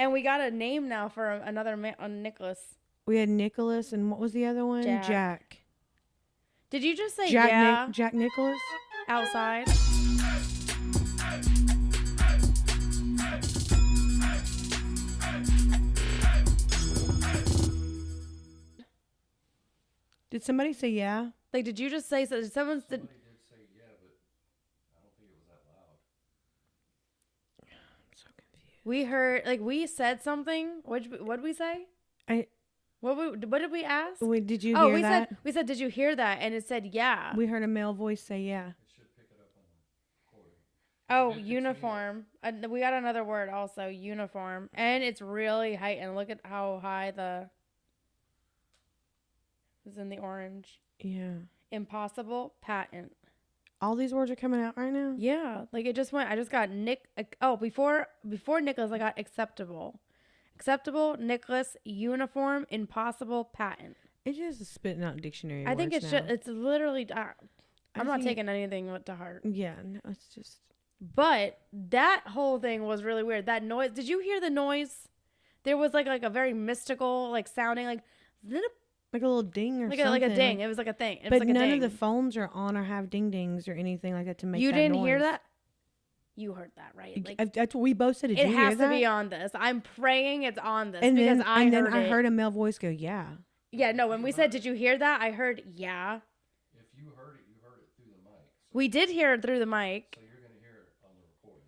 And we got a name now for another man, Nicholas. We had Nicholas, and what was the other one? Jack. Did you just say Jack Nicholas? Outside. Did somebody say yeah? Like, did you just say so? Somebody did say yeah, but I don't think it was that loud. I'm so confused. We heard, like, we said something. What did we say? What did we ask? Wait, did you hear that? We said, did you hear that? And it said yeah. We heard a male voice say yeah. It should pick it up on the recording. Oh, uniform. We got another word also, uniform. And it's really heightened. Look at how high is in the orange. Yeah. Impossible, patent. All these words are coming out right now? Yeah. Like it just went, I just got before Nicholas, I got acceptable. Acceptable, Nicholas, uniform, impossible, patent. It's just spitting out dictionary I think words it's literally, I'm not taking anything to heart. Yeah, no, it's just. But that whole thing was really weird. That noise, did you hear the noise? There was like a very mystical, like sounding like a little ding or something. Like a ding. It was like a thing. But none of the phones are on or have ding dings or anything like that to make that noise. You didn't hear that? You heard that, right? Like, that's what we both said. Did you hear that? It has to be on this. I'm praying it's on this and because then I heard a male voice go, yeah. Yeah, no, when we said, did you hear that? I heard, yeah. If you heard it through the mic. So we did hear it through the mic. So you're going to hear it on the recording.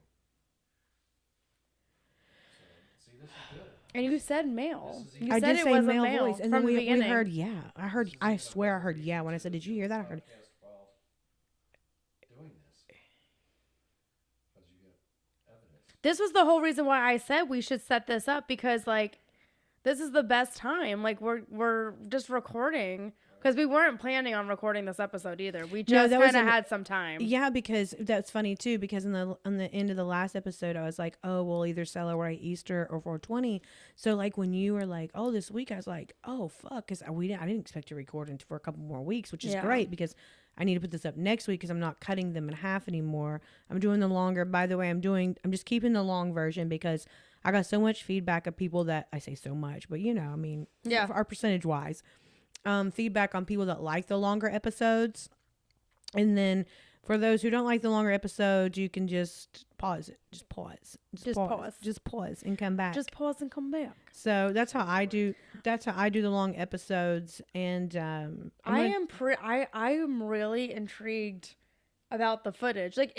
So, see, this is good. And you said male. I did say male voice. And then we heard, yeah. I swear I heard, yeah. When I said, did you hear that? I heard. This was the whole reason why I said we should set this up because, like, this is the best time. Like, we're just recording because we weren't planning on recording this episode either. We just kind of had some time. Yeah, because that's funny too. Because on the end of the last episode, I was like, oh, we'll either celebrate Easter or 420. So like when you were like, oh, this week, I was like, oh fuck, because I didn't expect to record for a couple more weeks, which is great because I need to put this up next week because I'm not cutting them in half anymore. I'm doing the longer. By the way, I'm just keeping the long version because I got so much feedback of people that I say so much, but you know, I mean, our percentage wise, feedback on people that like the longer episodes. And then for those who don't like the longer episodes, you can just pause it. Just pause and come back. Just pause and come back. So that's how I do the long episodes. And I am really intrigued about the footage. Like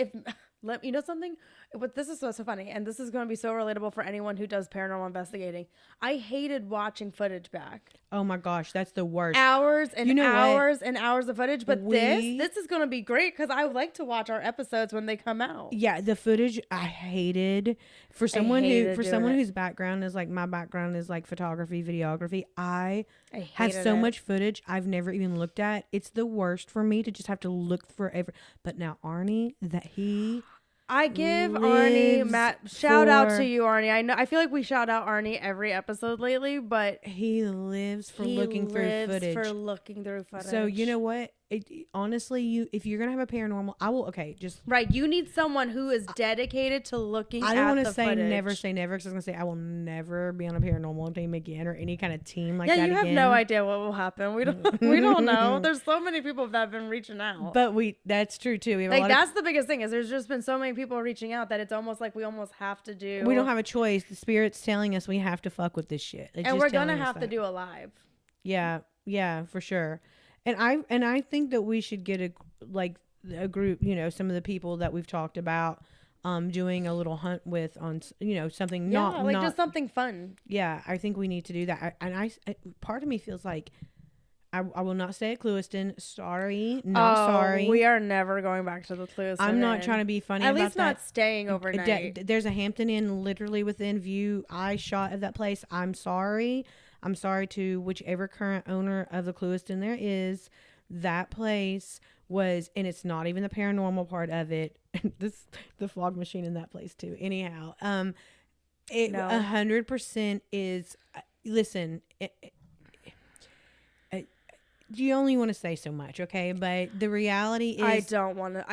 you know something? But this is so funny, and this is going to be so relatable for anyone who does paranormal investigating. I hated watching footage back. Oh my gosh, that's the worst. Hours and hours and hours of footage. But this is going to be great because I like to watch our episodes when they come out. Yeah, the footage I hated. For someone whose background is like my background is like photography, videography. I have so much footage I've never even looked at. It's the worst for me to just have to look forever. But now Arnie, I give Arnie shout out to you, Arnie. I feel like we shout out Arnie every episode lately, but he lives for looking through footage. So you know what? Honestly, if you're gonna have a paranormal, you need someone who is dedicated to looking. I don't want to say never say never because I was gonna say I will never be on a paranormal team again or any kind of team like that. Yeah, you have no idea what will happen. We don't know. There's so many people that have been reaching out, but that's true too. We have that's the biggest thing is there's just been so many people reaching out that it's almost like we almost have to do. We don't have a choice. The spirit's telling us we have to fuck with this shit, and we're gonna have to do a live. Yeah, for sure. And I think that we should get a group, you know, some of the people that we've talked about doing a little hunt with on, you know, something not just something fun. Yeah, I think we need to do that. And part of me feels like I will not stay at Clewiston. Sorry, sorry. We are never going back to the Clewiston. I'm not trying to be funny about that. At least not staying overnight. There's a Hampton Inn literally within view. I shot at that place. I'm sorry. I'm sorry to whichever current owner of the Clewiston there is. That place was, and it's not even the paranormal part of it. The fog machine in that place too. Anyhow, 100% is. Listen, you only want to say so much, okay? But the reality is, I don't want to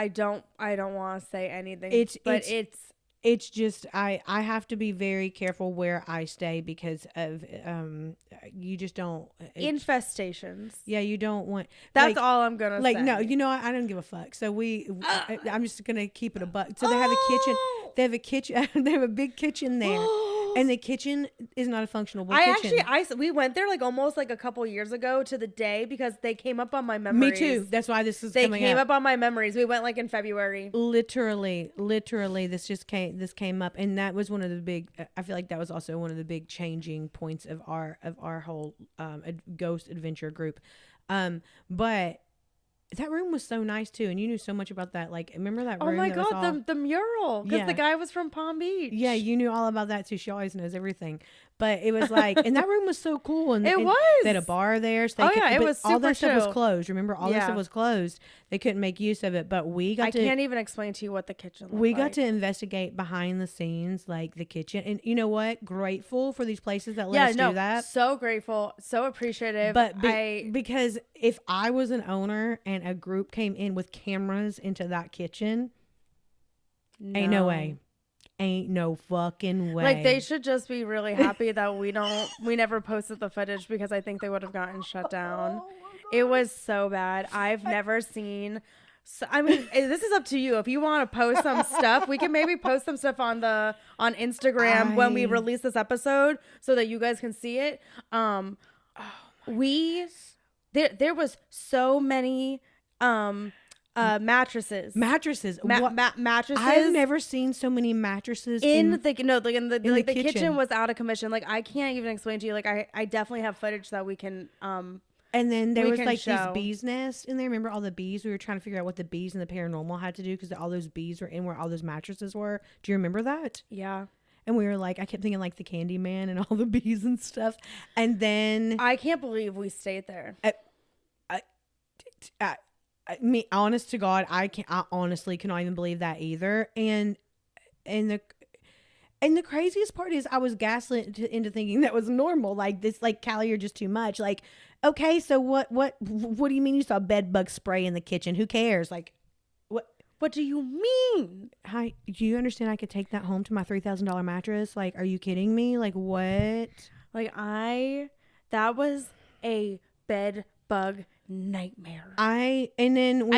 say anything. it's just I have to be very careful where I stay because of you just don't Infestations. yeah, you don't want That's like, all I'm gonna like say. no, you know what? I don't give a fuck. So I'm just gonna keep it a buck. So they have a kitchen. They have a kitchen. They have a big kitchen there, and the kitchen is not a functional kitchen. We went there like almost like a couple years ago to the day because they came up on my Me memories. too. That's why this is They coming came up on my memories. We went like in February. Literally, this came up, and that was one of the big. I feel like that was also one of the big changing points of our whole ghost adventure group. But that room was so nice too, and you knew so much about that. Like, remember that room? Oh my that was god, all, the mural because Yeah. the guy was from Palm Beach. Yeah, you knew all about that too. She always knows everything. But it was like, and that room was so cool. And It and was. They had a bar there. So Oh, yeah, it but was all that super stuff was chill. closed. Remember, all that Yeah. stuff was closed. They couldn't make use of it. But we got I to. can't even explain to you what the kitchen looked We got like. to investigate behind the scenes, like the kitchen, and you know what? Grateful for these places that let us do that. So grateful, so appreciative. But because if I was an owner and a group came in with cameras into that kitchen, ain't no way. Ain't no fucking way. Like, they should just be really happy that we never posted the footage because I think they would have gotten shut down. It was so bad. I've never seen. So, I mean, this is up to you. If you want to post some stuff, we can maybe post some stuff on Instagram when we release this episode so that you guys can see it. There was so many mattresses. Mattresses. Mattresses. I've never seen so many mattresses the kitchen. kitchen was out of commission. Like, I can't even explain to you. Like, I definitely have footage that we can And then there we was can like show. these bees nests in there. Remember all the bees? We were trying to figure out what the bees and the paranormal had to do because all those bees were in where all those mattresses were. Do you remember that? Yeah. And we were like, I kept thinking like the Candy Man and all the bees and stuff. And then I can't believe we stayed there. me, honest to God, I honestly cannot even believe that either. And the craziest part is I was gaslit into thinking that was normal. Like this, like, Callie, you're just too much. Like, okay, so what do you mean you saw bed bug spray in the kitchen? Who cares? Like, What do you mean? hi, do you understand I could take that home to my $3,000 mattress? Like, are you kidding me? Like, what? Like, that was a bed bug nightmare. And then we're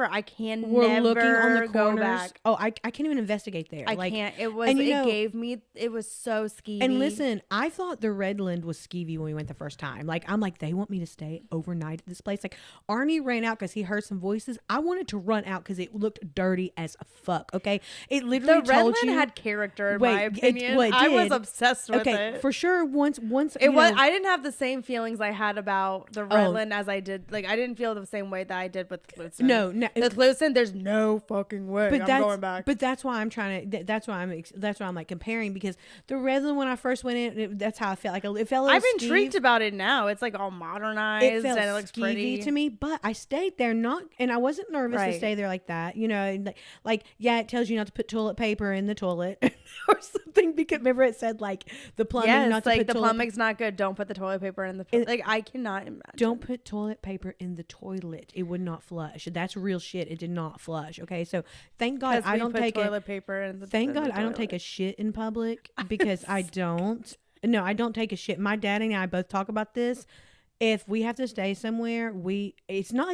I can we're never looking on the go corners. back. Oh, I can't even investigate there. I like, can't. It was. and you know- It was so skeevy. And listen, I thought the Redland was skeevy when we went the first time. Like, I'm like, they want me to stay overnight at this place. Like, Arnie ran out because he heard some voices. I wanted to run out because it looked dirty as fuck. Okay, it literally the told Redland you. had character in Wait, my opinion. it I was did. obsessed with Okay, it. for sure. Once It was. I didn't have the same feelings I had about the Redland as I did. Like, I didn't feel the same way that I did with Tlutzen. No, with Tlutzen, there's no fucking way but I'm that's going back. But that's why I'm trying to. That's why I'm like comparing, because the Redland when I first went in, that's how I felt. Like, it felt. I'm intrigued about it now. It's like all modernized It felt and it looks skeevy pretty to me, but I stayed there and I wasn't nervous to Right. stay there like that. You know, and like, yeah, it tells you not to put toilet paper in the toilet or something, because remember it said like the plumbing Yes, not to like put the toilet plumbing's not good. Don't put the toilet paper in the like. I cannot imagine. Don't put toilet paper in the toilet. It would not flush. That's real shit. It did not flush. Okay, so thank God 'Cause I we don't put take toilet paper in the. Thank in God the I don't take a toilet. shit in public, because I don't. No, I don't take a shit. My dad and I both talk about this. If we have to stay somewhere, it's not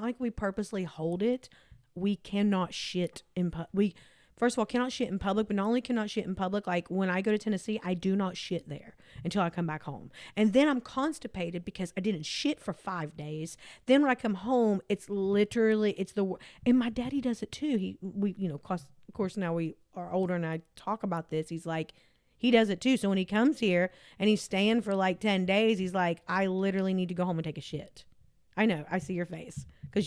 like we purposely hold it. We cannot shit in we first of all cannot shit in public, but not only cannot shit in public, like when I go to Tennessee, I do not shit there until I come back home. And then I'm constipated because I didn't shit for 5 days. Then when I come home, it's and my daddy does it too. Of course now we are older and I talk about this. He's like, he does it too. So when he comes here and he's staying for like 10 days, he's like, I literally need to go home and take a shit. I know. I see your face. Because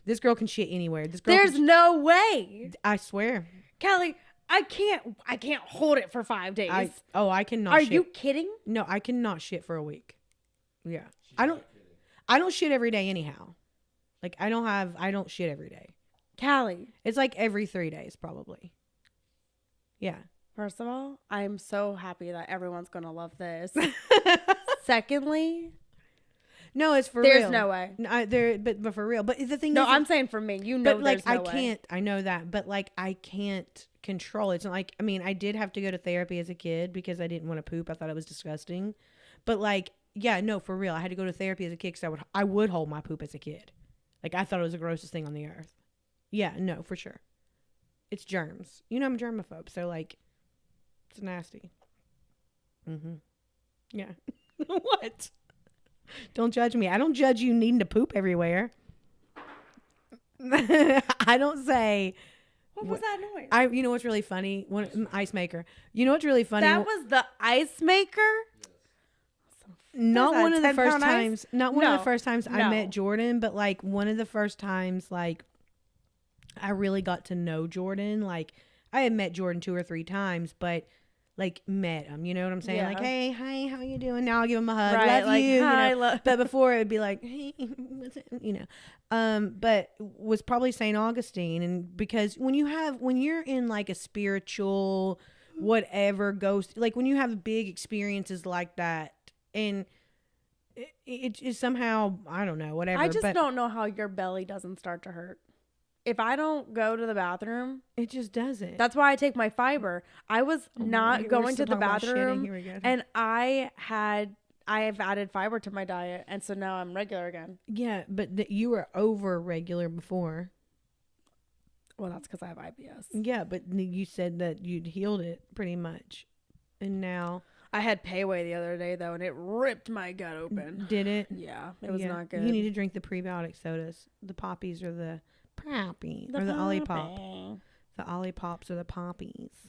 this girl can shit anywhere. There's no way, I swear. Kelly. I can't hold it for 5 days. I cannot Are shit. you kidding? No, I cannot shit for a week. Yeah. I don't shit every day anyhow. Like, I don't shit every day. Callie. It's like every 3 days probably. Yeah. First of all, I'm so happy that everyone's gonna love this. Secondly, No, it's for There's real. no way. But for real. But the thing No, is, I'm saying for me. You know, but like there's no I way. can't. I know that, but like I can't control it. It's not like, I mean, I did have to go to therapy as a kid because I didn't want to poop. I thought it was disgusting. But like, yeah, no, for real. I had to go to therapy as a kid because I would hold my poop as a kid. Like I thought it was the grossest thing on the earth. Yeah, no, for sure. It's germs. You know, I'm a germaphobe, so like, it's nasty. Mm-hmm. Yeah. What? Don't judge me. I don't judge you needing to poop everywhere. I don't say. What was that noise? You know what's really funny? Ice maker. You know what's really funny? That was the ice maker. Not that, one of the 10 first pound ice? times. Not one of No. the first times I No. met Jordan, but like one of the first times, like I really got to know Jordan. Like I had met Jordan 2 or 3 times, but like met him. You know what I'm saying? Yeah. Like, hey, hi, how you doing? Now I'll give him a hug. Right, Love like, you. hi, you know? love- But before it would be like, hey, what's it? You know. But was probably St. Augustine, and because when you're in like a spiritual whatever ghost, like when you have big experiences like that, and it is somehow, I don't know, whatever. I just but don't know how your belly doesn't start to hurt. If I don't go to the bathroom, it just doesn't. that's why I take my fiber. I was not We're going still to the talking about shitting. bathroom, Here we go. and I have added fiber to my diet, and so now I'm regular again. Yeah, but you were over regular before. Well, that's because I have IBS. Yeah, but you said that you'd healed it pretty much, and now I had Payway the other day though, and it ripped my gut open. did it? Yeah, it was Yeah. not good. You need to drink the prebiotic sodas, the poppies or the poppy or the Olipop. The Olipops or the poppies.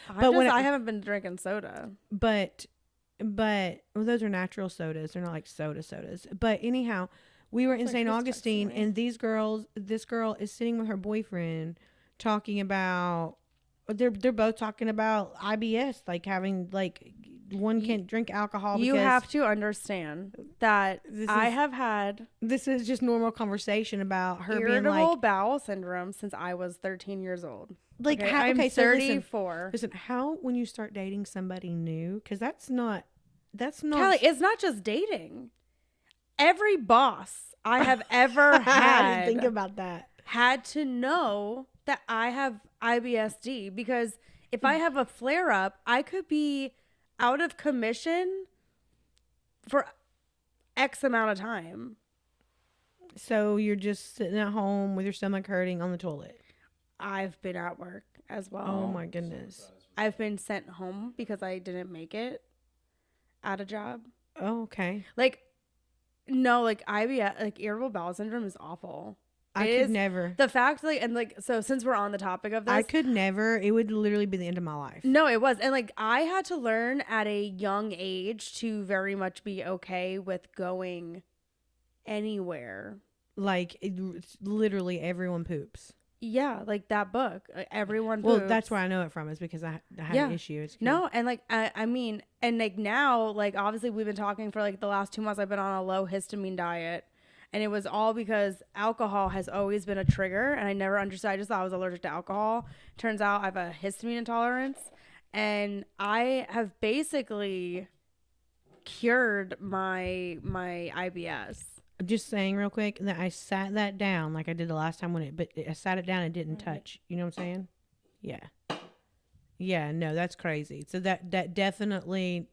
I haven't been drinking soda. But well, those are natural sodas. They're not like sodas. But anyhow, we were in like St. this Augustine, type of and this girl is sitting with her boyfriend talking about, they're both talking about IBS, like having, like, one can't drink alcohol. You because have to understand that I have had this is just normal conversation about her being irritable like, bowel syndrome since I was 13 years old. like, Okay, how, I'm okay, so 34. listen, how, when you start dating somebody new, because that's not Kelly, it's not just dating. Every boss I have ever I had didn't think about that. had to know that I have IBSD, because if I have a flare up, I could be out of commission for X amount of time. So you're just sitting at home with your stomach hurting on the toilet. I've been at work as well. Oh my goodness. I've been sent home because I didn't make it at a job. Oh, okay. Like, no, like IBS, like irritable bowel syndrome is awful. I It could is never. the fact, like, and like, so since we're on the topic of this, I could never. It would literally be the end of my life. no, it was. And like, I had to learn at a young age to very much be okay with going anywhere. Like, it's literally everyone poops. Yeah, like that book. Everyone Well, poops. that's where I know it from, is because I had Yeah. an issue. It's No, and like, I mean, and like now, like, obviously we've been talking for like the last 2 months. I've been on a low histamine diet. And it was all because alcohol has always been a trigger. And I never understood. I just thought I was allergic to alcohol. Turns out I have a histamine intolerance. And I have basically cured my IBS. Just saying real quick that I sat that down like I did the last time but I sat it down and didn't touch. You know what I'm saying? Yeah. Yeah, no, that's crazy. So that definitely,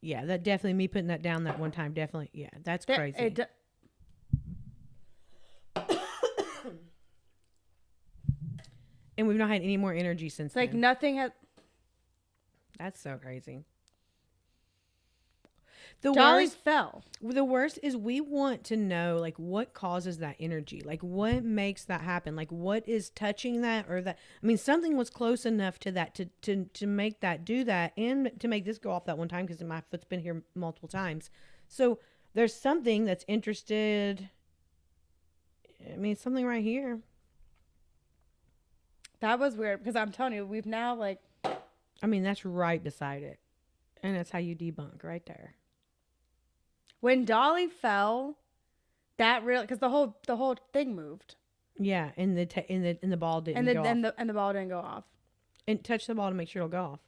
yeah, that definitely, me putting that down that one time, definitely, yeah, that's crazy. And we've not had any more energy since Like then. nothing has. That's so crazy. The Dolly worst, fell. the worst is we want to know, like, what causes that energy, like what makes that happen, like what is touching that, or that, I mean, something was close enough to that to make that do that, and to make this go off that one time, because my foot's been here multiple times. So there's something that's interested. I mean, something right here. That was weird because I'm telling you, we've now like. I mean, that's right beside it, and that's how you debunk right there. When Dolly fell, that really, because the whole thing moved, Yeah, and the ball didn't and go off. the ball didn't go off. And touch the ball to make sure it'll go off.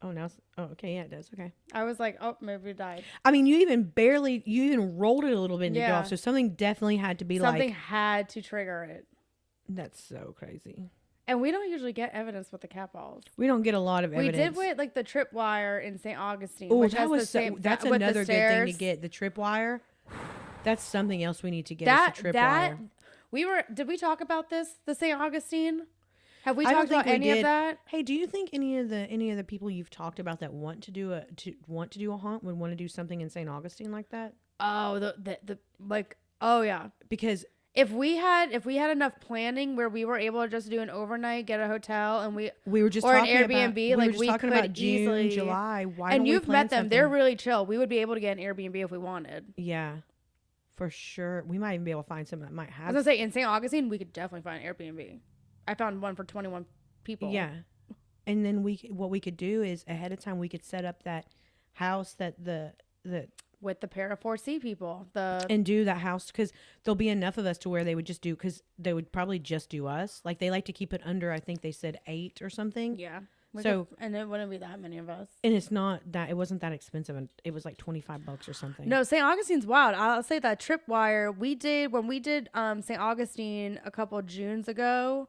Oh, now. Oh, okay. Yeah, it does. Okay. I was like, oh, maybe it died. I mean, you even rolled it a little bit and it go Yeah. off. So something definitely had to be Something like. had to trigger it. That's so crazy. And we don't usually get evidence with the cat balls. We don't get a lot of We evidence. did with like the tripwire in St. Augustine. Oh, which that has was the same, that's with the another good thing to stairs. get. The tripwire. That's something else we need to get. That is the tripwire. did we talk about this? The St. Augustine? Have we I don't talked about think we any of did. that? Hey, do you think any of the people you've talked about that want to do a haunt would want to do something in St. Augustine like that? Oh, the like, oh yeah. Because If we had enough planning where we were able to just do an overnight, get a hotel, and we we were just or an talking Airbnb, about, we like were just we talking could about June, easily, July. Why and don't we you've plan met them. something? They're really chill. We would be able to get an Airbnb if we wanted. Yeah, for sure. We might even be able to find something that might I have. was gonna say in St. Augustine, we could definitely find an Airbnb. I found one for 21 people. Yeah, and then what we could do is ahead of time we could set up that house that the with the Para 4C people. and do that house because there'll be enough of us to where they would just do because they would probably just do us. Like they like to keep it under. I think they said 8 or something. Yeah. And it wouldn't be that many of us. And it's not that it wasn't that expensive, and it was like $25 or something. No, St. Augustine's wild. I'll say that tripwire when we did St. Augustine a couple of Junes ago.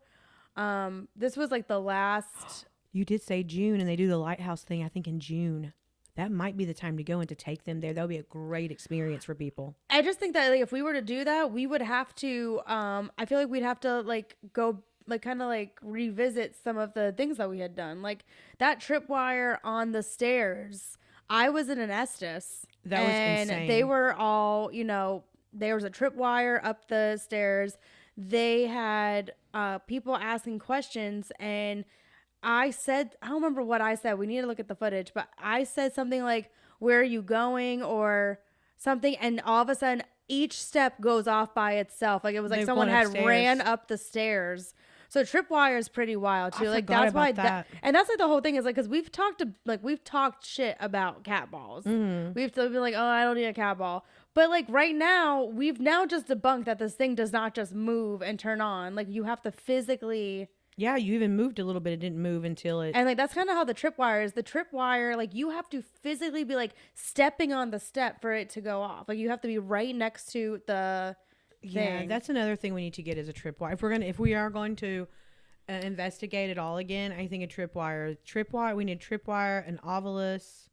This was like the last. You did say June, and they do the lighthouse thing. I think in June, that might be the time to go and to take them there. That'll be a great experience for people. I just think that like if we were to do that, we would have to. I feel like we'd have to like go like kind of like revisit some of the things that we had done, like that tripwire on the stairs. I was in an Estes. That was and insane. They were all, there was a tripwire up the stairs. They had people asking questions, and I don't remember what I said. We need to look at the footage, but I said something like, "Where are you going?" or something, and all of a sudden, each step goes off by itself. Like it was like They've someone gone had upstairs. ran up the stairs. So tripwire is pretty wild too. I Like forgot that's why about that. and that's like the whole thing is like because we've talked shit about cat balls. Mm-hmm. We've still been like, oh, I don't need a cat ball. But like right now, we've now just debunked that this thing does not just move and turn on. Like you have to physically. Yeah, you even moved a little bit. It didn't move until it. And like that's kind of how the tripwire is. The tripwire, like you have to physically be like stepping on the step for it to go off. Like you have to be right next to the Yeah, thing. that's another thing we need to get is a tripwire. If we are going to investigate it all again, I think a tripwire. We need tripwire, an ovilus,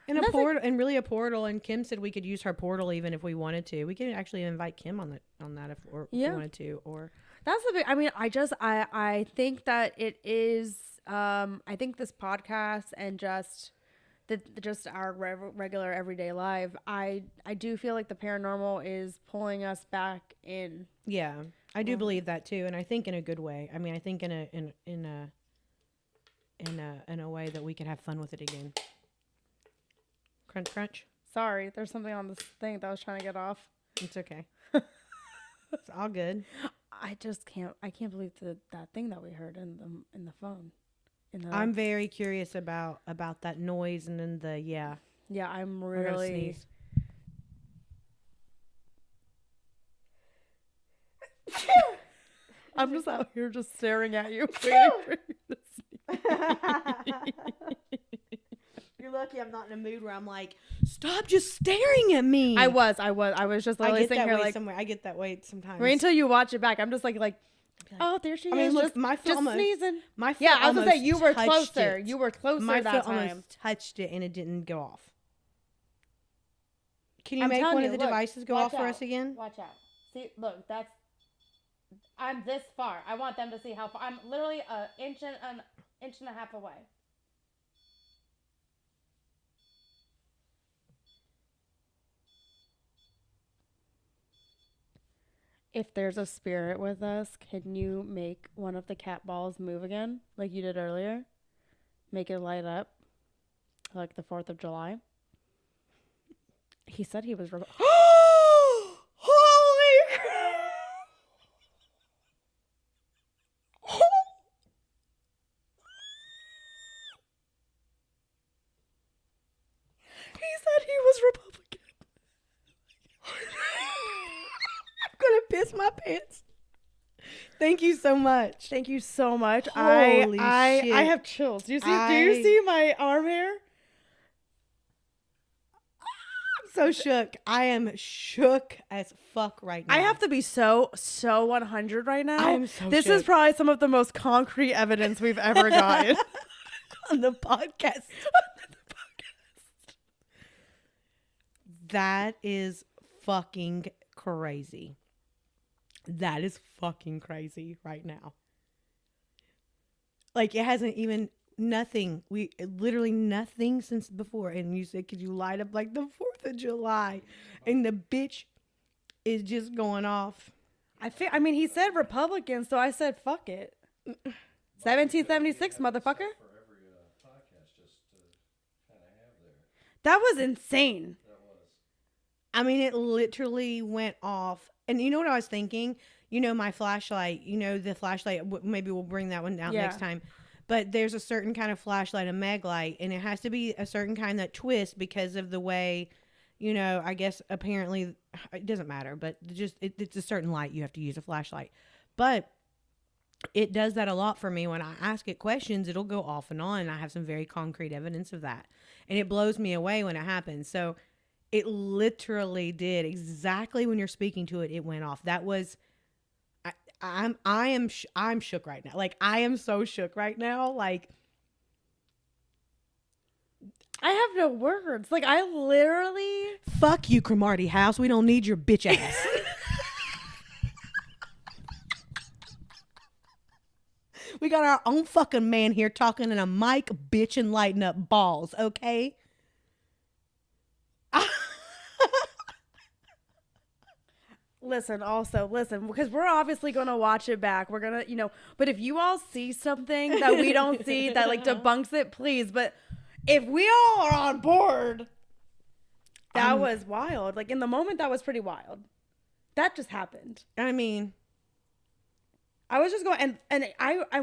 and a That's portal, and really a portal. And Kim said we could use her portal even if we wanted to. We could actually invite Kim on that if we wanted to. Or That's the big. I mean, I think that it is. I think this podcast and just our regular everyday life. I do feel like the paranormal is pulling us back in. yeah, I do believe that too, and I think in a good way. I mean, I think in a way that we could have fun with it again. Crunch, crunch. Sorry, there's something on this thing that I was trying to get off. It's okay. It's all good. I just can't. I can't believe that thing that we heard in the phone. I'm very curious about that noise and then the Yeah, I'm I gotta really. sneeze. I'm just out here just staring at you, waiting for you to sneeze. You're lucky I'm not in a mood where I'm like, stop just staring at me. I was just I literally get sitting that here way like. somewhere. I get that way sometimes. Wait until you watch it back. I'm just like, oh, there she is. I mean, look, just, my foot just almost, sneezing. my foot Yeah, I was gonna say almost you were touched closer. it. You were closer My that foot time. almost touched it and it didn't go off. Can you I'm make telling one you, of the look, devices go watch off for out. us again? Watch out. See, look, I'm this far. I want them to see how far. I'm literally an inch and a half away. If there's a spirit with us, can you make one of the cat balls move again, like you did earlier? Make it light up, like the 4th of July. He said he was. Holy crap! He said he was Republican. I'm gonna piss my pants. Thank you so much. Thank you so much. Holy I shit. have chills. Do you see my arm hair? I'm so shook. I am shook as fuck right now. I have to be so 100 right now. I am so This is shook. probably some of the most concrete evidence we've ever gotten. on the podcast. That is fucking crazy. That is fucking crazy right now. Like, it hasn't even nothing. Literally nothing since before. And you said, could you light up like the 4th of July? And the bitch is just going off. I mean, he said Republican, so I said fuck it. 1776, motherfucker. For every podcast, just to kind of have there. That was insane. That was. I mean, it literally went off. And you know what I was thinking? You know, my flashlight, the flashlight, maybe we'll bring that one out next time. But there's a certain kind of flashlight, a mag light, and it has to be a certain kind that twists because of the way, I guess apparently it doesn't matter, but it's a certain light you have to use a flashlight. But it does that a lot for me. When I ask it questions, it'll go off and on. And I have some very concrete evidence of that. And it blows me away when it happens. So it literally did exactly when you're speaking to it. It went off. That was, I'm shook right now. Like, I am so shook right now. Like, I have no words. Like, I literally. fuck you, Cromartie House. We don't need your bitch ass. We got our own fucking man here talking in a mic, bitch, and lighting up balls, okay? Listen, because we're obviously going to watch it back. We're going to, but if you all see something that we don't see that like debunks it, please. But if we all are on board, that was wild. Like, in the moment, that was pretty wild. That just happened. I mean, I was just going, and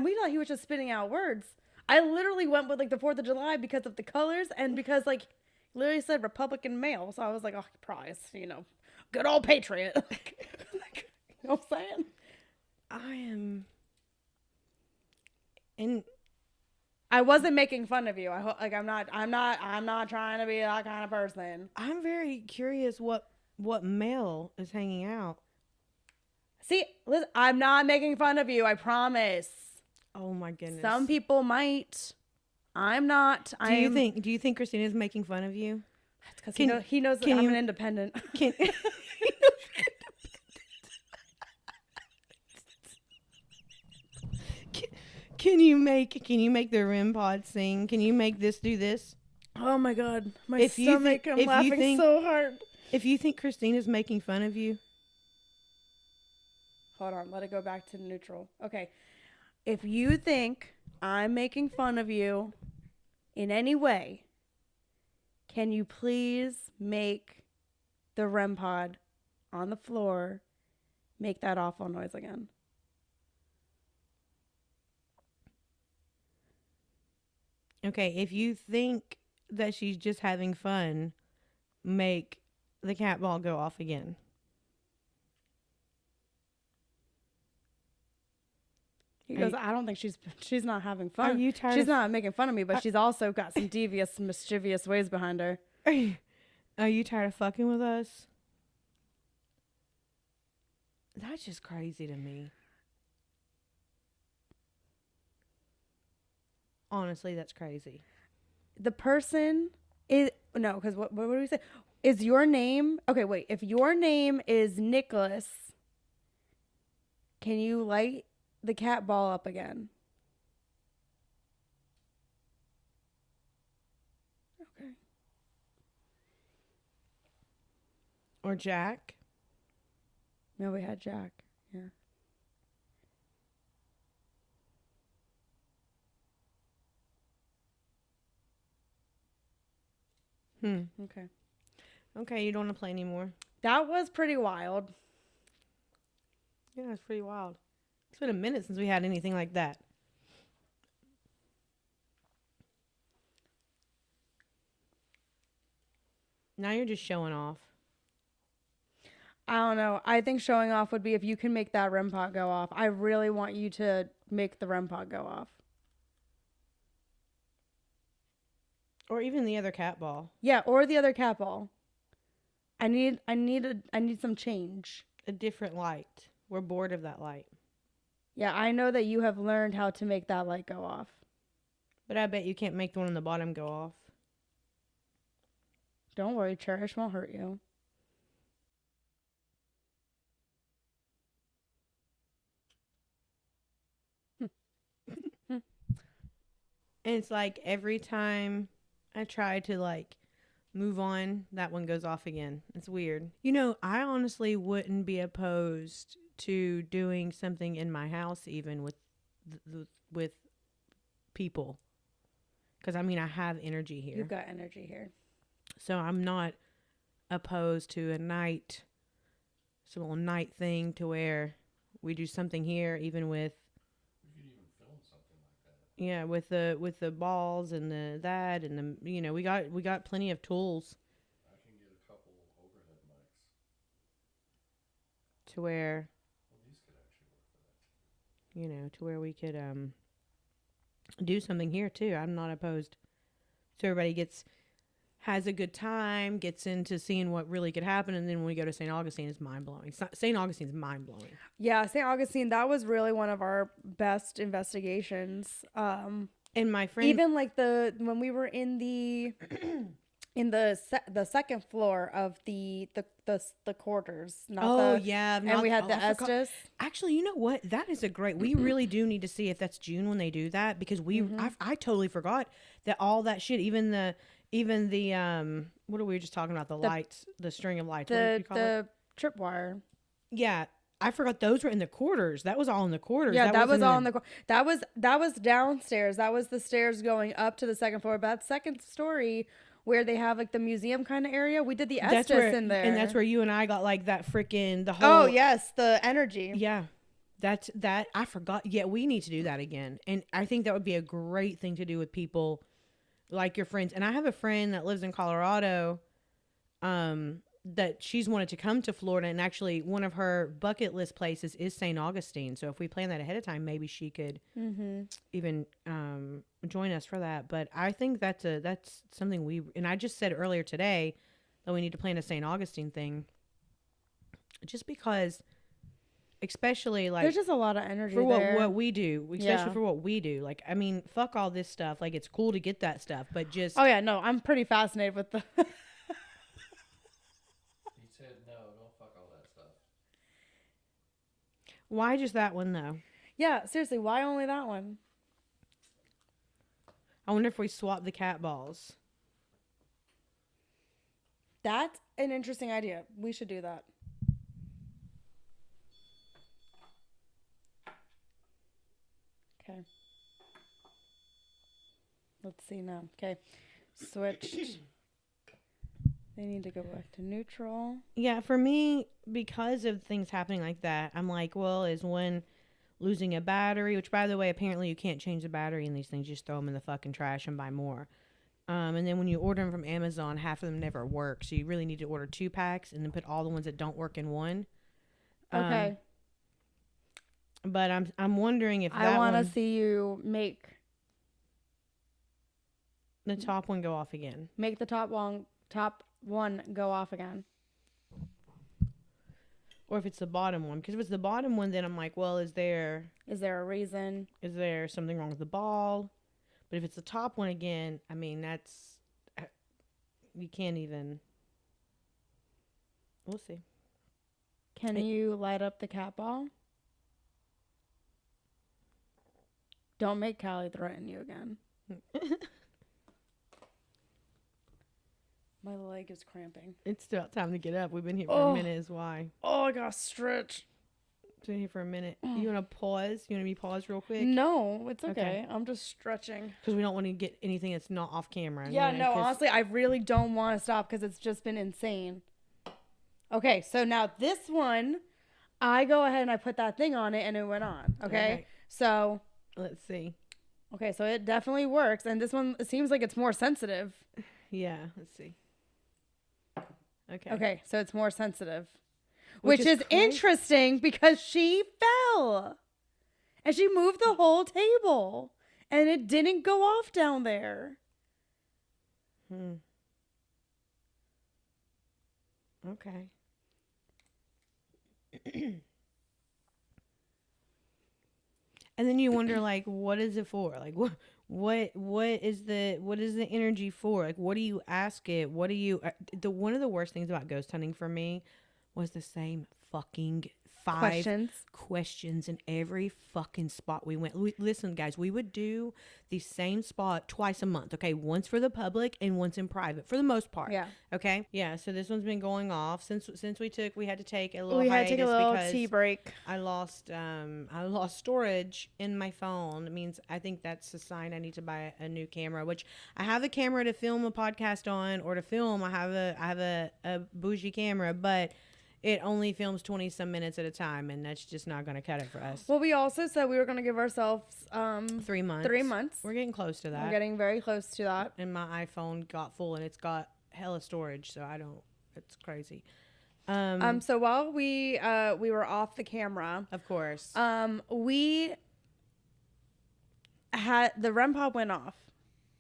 we thought he was just spitting out words. I literally went with like the 4th of July because of the colors and because like literally said Republican male. So I was like, oh, prize, good old patriot. You know what I'm saying? I am. And I wasn't making fun of you. I'm not trying to be that kind of person. I'm very curious what male is hanging out. See, listen, I'm not making fun of you. I promise. Oh my goodness. Some people might. I'm not. Do you think Kristina's making fun of you? Because he knows that I'm an independent. Can you make the REM pod sing? Can you make this do this? Oh my God, my stomach! I'm laughing so hard. If you think Kristina's making fun of you, hold on, let it go back to neutral. Okay, if you think I'm making fun of you in any way, can you please make the REM pod on the floor make that awful noise again? okay, if you think that she's just having fun, make the cat ball go off again. He goes, I don't think she's not having fun. Are you tired? She's not making fun of me, but she's also got some devious, mischievous ways behind her. Are you tired of fucking with us? That's just crazy to me. Honestly, that's crazy. The person is no, because what do we say? Is your name okay? Wait, if your name is Nicholas, can you light the cat ball up again? Okay. Or Jack? No, we had Jack. Yeah. Okay. Okay, you don't want to play anymore. That was pretty wild. Yeah, it's pretty wild. It's been a minute since we had anything like that. Now you're just showing off. I don't know. I think showing off would be if you can make that REM pod go off. I really want you to make the REM pod go off. Or even the other cat ball. Yeah, or the other cat ball. I need some change. A different light. We're bored of that light. Yeah, I know that you have learned how to make that light go off. But I bet you can't make the one on the bottom go off. Don't worry, Cherish won't hurt you. And it's like every time I try to like move on, that one goes off again. It's weird. You know, I honestly wouldn't be opposed to doing something in my house, even with people, because I mean I have energy here. You've got energy here. So I'm not opposed to some little night thing to where we do something here, even with. We could even film something like that. Yeah, with the balls and that and the, you know, we got plenty of tools I can get a couple overhead mics. to where, Well, these could actually work for that. you know, to where we could do something here too. I'm not opposed. So everybody has a good time, gets into seeing what really could happen, and then when we go to St. Augustine, it's mind blowing. St. Augustine's mind blowing. Yeah, St. Augustine, that was really one of our best investigations. And my friend, Even like when we were in the the second floor of the quarters. yeah, And we had the I forgot. Estes. Actually, you know what? That is a great. We really do need to see if that's June when they do that, because I totally forgot that all that shit, even the what are we just talking about? The lights, the string of lights. What did you call it? The tripwire. Yeah, I forgot those were in the quarters. That was all in the quarters. Yeah, that was wasn't all in the that was downstairs. That was the stairs going up to the second floor. But that second story where they have like the museum kind of area, we did the Estes in there. And that's where you and I got like that freaking the whole. Oh yes, the energy. Yeah. That I forgot. Yeah, we need to do that again. And I think that would be a great thing to do with people like your friends. And I have a friend that lives in Colorado, that she's wanted to come to Florida, and actually one of her bucket list places is St. Augustine. So if we plan that ahead of time, maybe she could even join us for that. But I think that's something and I just said earlier today that we need to plan a St. Augustine thing, just because, especially like There's just a lot of energy for there. what we do, especially for what we do. Like, I mean, fuck all this stuff. Like, it's cool to get that stuff, but just Oh yeah, no, I'm pretty fascinated with the He said, no, don't fuck all that stuff. why just that one though? Yeah, seriously, why only that one? I wonder if we swap the cat balls. That's an interesting idea. We should do that. Okay. Let's see now. Okay. Switched. They need to go back to neutral. Yeah, for me, because of things happening like that, I'm like, well, is one losing a battery? Which, by the way, apparently you can't change the battery in these things. You just throw them in the fucking trash and buy more. And then when you order them from Amazon, half of them never work. So you really need to order 2 packs and then put all the ones that don't work in one. Okay. But I'm wondering if I want to see you make the top one go off again. make the top one go off again. Or if it's the bottom one. Because if it's the bottom one, then I'm like, well, is there a reason? Is there something wrong with the ball? But if it's the top one again, I mean, that's, you can't even, we'll see. Can you light up the cat ball? Don't make Callie threaten you again. My leg is cramping. It's about time to get up. We've been here for a minute is why. Oh, I gotta stretch. Been here for a minute. You want to pause? You want me to pause real quick? No, it's okay. Okay. I'm just stretching. Because we don't want to get anything that's not off camera. Yeah, you know, no, 'cause- honestly, I really don't want to stop because it's just been insane. Okay, so now this one, I go ahead and I put that thing on it and it went on. Okay, Okay. so, Let's see. okay, so it definitely works. And this one, it seems like it's more sensitive. Yeah, let's see. Okay. Okay, so it's more sensitive. which is crazy. interesting because she fell. And she moved the whole table. And it didn't go off down there. Okay. And then you wonder, like, what is it for? Like, what is the energy for? Like, what do you ask it? What do you? One of the worst things about ghost hunting for me was the same fucking 5 questions in every fucking spot we went. Listen, guys, we would do the same spot twice a month. Okay, once for the public and once in private for the most part. Yeah. Okay. Yeah. So this one's been going off since we had to take a little We had to take a little because tea break. I lost storage in my phone. It means I think that's a sign I need to buy a new camera, which I have a camera to film a podcast on or to film. I have a bougie camera, but it only films 20 some minutes at a time, and that's just not going to cut it for us. Well, we also said we were going to give ourselves 3 months. 3 months. We're getting close to that. We're getting very close to that. And my iPhone got full, and it's got hella storage, so it's crazy. So while we were off the camera, Of course. we had the REM pod went off.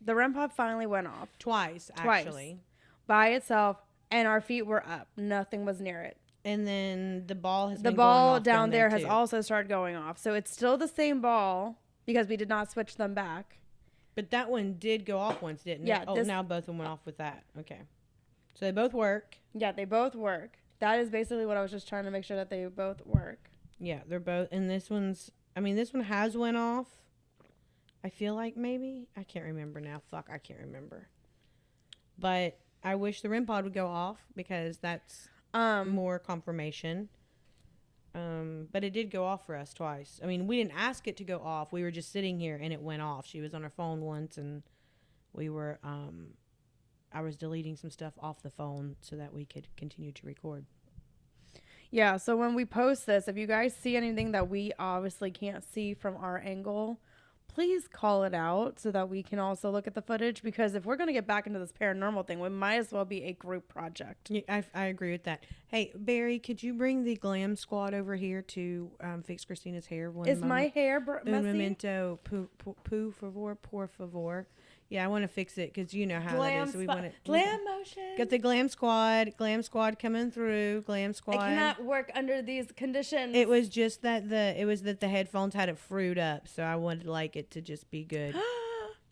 The REM pod finally went off Twice, actually. by itself, and our feet were up. Nothing was near it. And then the ball has The been ball going off down there has too. also started going off. So it's still the same ball because we did not switch them back. But that one did go off once, didn't Yeah, it? Oh, this- now both of them went off with that. Okay. So they both work. Yeah, they both work. That is basically what I was just trying to make sure that they both work. Yeah, they're both. And this one has went off. I feel like maybe. I can't remember now. Fuck, I can't remember. But I wish the REM pod would go off because that's more confirmation. But it did go off for us twice. I mean, we didn't ask it to go off. We were just sitting here and it went off. She was on her phone once and we were, I was deleting some stuff off the phone so that we could continue to record. Yeah, so when we post this, if you guys see anything that we obviously can't see from our angle, please call it out so that we can also look at the footage, because if we're going to get back into this paranormal thing, we might as well be a group project. Yeah, I agree with that. Hey, Barry, could you bring the glam squad over here to fix Christina's hair? Is my hair Un messy? momento, por favor. Yeah, I want to fix it because you know how that is. We want it. Glam motion. Got the glam squad coming through. Glam squad. I cannot work under these conditions. It was just that the headphones had it frued up, so I wanted like it to just be good.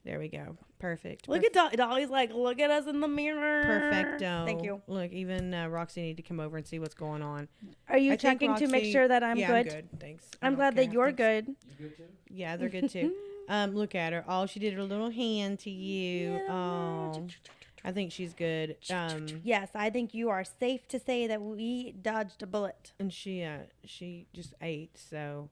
There we go. Perfect. Look at Dolly's like, look at us in the mirror. Perfecto. Thank you. Look, even Roxy need to come over and see what's going on. Are you I think checking to make Roxy- sure that I'm yeah, good? I'm good. Thanks. I'm glad that you're good. You good too? Yeah, they're good too. Look at her. Oh, she did her little hand to you. Yeah. Oh, I think she's good. Yes, I think you are safe to say that we dodged a bullet. And she just ate. So,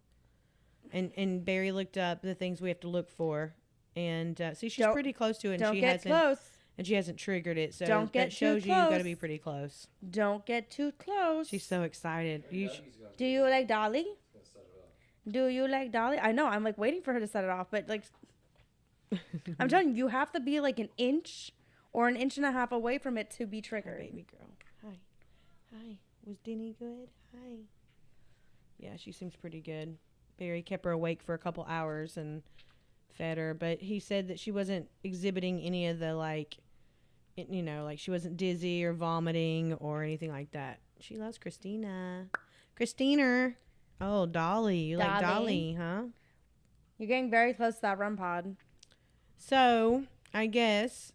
and Barry looked up the things we have to look for, and see, she's Don't- pretty close to it. And Don't she get hasn't, close. and she hasn't triggered it. So Don't get that shows too you got to close. be pretty close. Don't get too close. She's so excited. You Do you like Dolly? Gonna set it up. Do you like Dolly? I know. I'm like waiting for her to set it off, but like, I'm telling you, you have to be like an inch or an inch and a half away from it to be triggered. baby girl. Hi. Was Denny good? Hi. Yeah, she seems pretty good. Barry kept her awake for a couple hours and fed her, but he said that she wasn't exhibiting any of the like she wasn't dizzy or vomiting or anything like that. She loves Christina. Oh, Dolly. You like Dolly. Dolly, huh? You're getting very close to that REM pod. So, I guess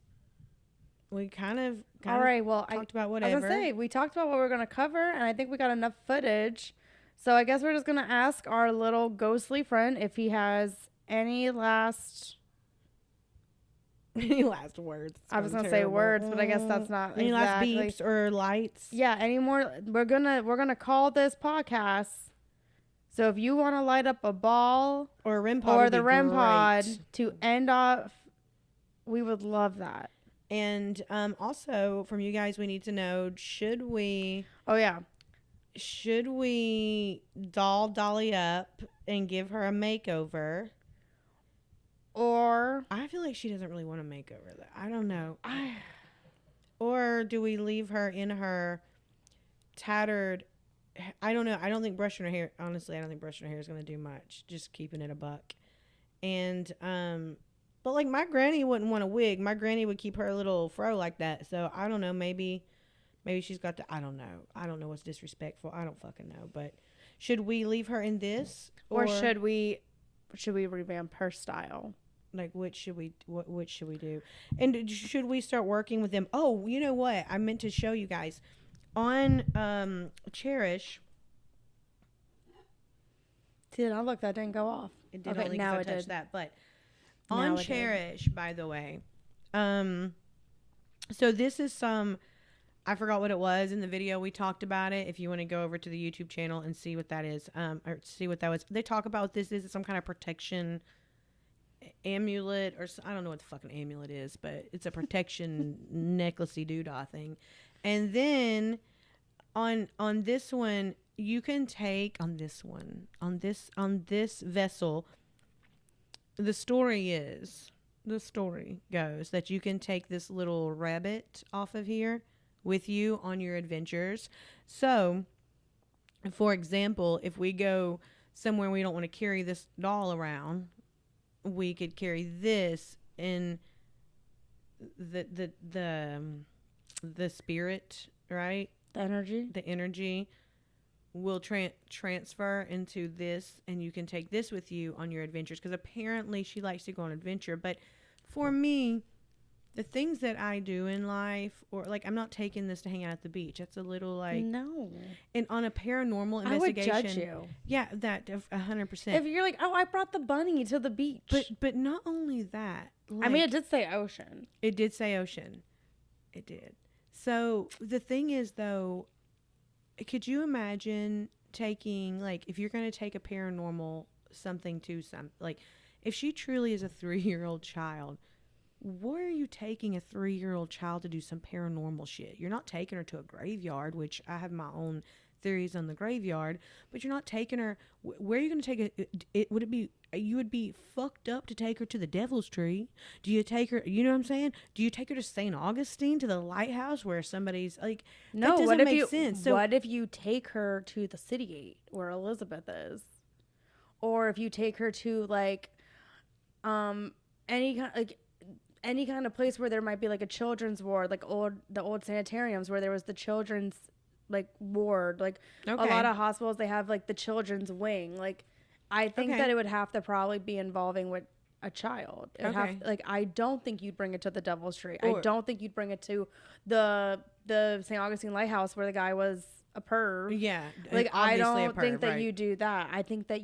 we kind of All right. Well, talked about I was whatever. gonna say we talked about what we're gonna cover, and I think we got enough footage. So I guess we're just gonna ask our little ghostly friend if he has any last. Any last words? It's I was going gonna say terrible. words, but I guess that's not Any exactly. last beeps or lights? Yeah. Any more? We're gonna call this podcast. So if you want to light up a ball Or a REM pod or would the be REM pod great. to end off, we would love that. And also from you guys, we need to know: should we doll Dolly up and give her a makeover? Or I feel like she doesn't really want a makeover. I don't know. Or do we leave her in her tattered I don't know. I don't think brushing her hair. Honestly, I don't think brushing her hair is gonna do much. Just keeping it a buck. And but like my granny wouldn't want a wig. My granny would keep her little fro like that. So I don't know. Maybe she's got the. I don't know. I don't know what's disrespectful. I don't fucking know. But should we leave her in this, Or should we revamp her style? like which should we do? And should we start working with them? Oh, you know what? I meant to show you guys on Cherish. See, now look, that didn't go off. It did Okay, only now because I it touched did. that. But Now on it did. Cherish, by the way, so this is some. I forgot what it was in the video. We talked about it. If you want to go over to the YouTube channel and see what that is, or see what that was, they talk about what this is some kind of protection amulet, or I don't know what the fucking amulet is, but it's a protection necklacey doodah thing. And then on this one, you can take on this vessel. The story goes that you can take this little rabbit off of here with you on your adventures. So, for example, if we go somewhere we don't want to carry this doll around, we could carry this in the spirit, right? The energy. The energy will transfer into this, and you can take this with you on your adventures, because apparently she likes to go on adventure. But for me, the things that I do in life, or like, I'm not taking this to hang out at the beach. That's a little like, No. and on a paranormal I would investigation, judge you. yeah, that 100%. If you're like, oh, I brought the bunny to the beach. But not only that, I mean, like, it did say ocean. it did say ocean. It did. So the thing is, though, could you imagine taking, like, if you're going to take a paranormal something to some, like, if she truly is a 3-year-old child, where are you taking a 3-year-old child to do some paranormal shit? You're not taking her to a graveyard, which I have my own theories on the graveyard, but you're not taking her. Where are you going to take it? Would it be, you would be fucked up to take her to the Devil's Tree? Do you take her, you know what I'm saying? Do you take her to St. Augustine, to the lighthouse where somebody's like, No, that doesn't what if make you sense. So what if you take her to the city gate where Elizabeth is, or if you take her to like, any kind of place where there might be like a children's ward, like the old sanitariums where there was the children's like ward, like a lot of hospitals, they have like the children's wing. Like, I think that it would have to probably be involving with a child. Like, I don't think you'd bring it to the Devil's Tree. I don't think you'd bring it to the St. Augustine Lighthouse where the guy was a perv. Yeah. Like, I obviously a don't think perv, that right. you do that. I think that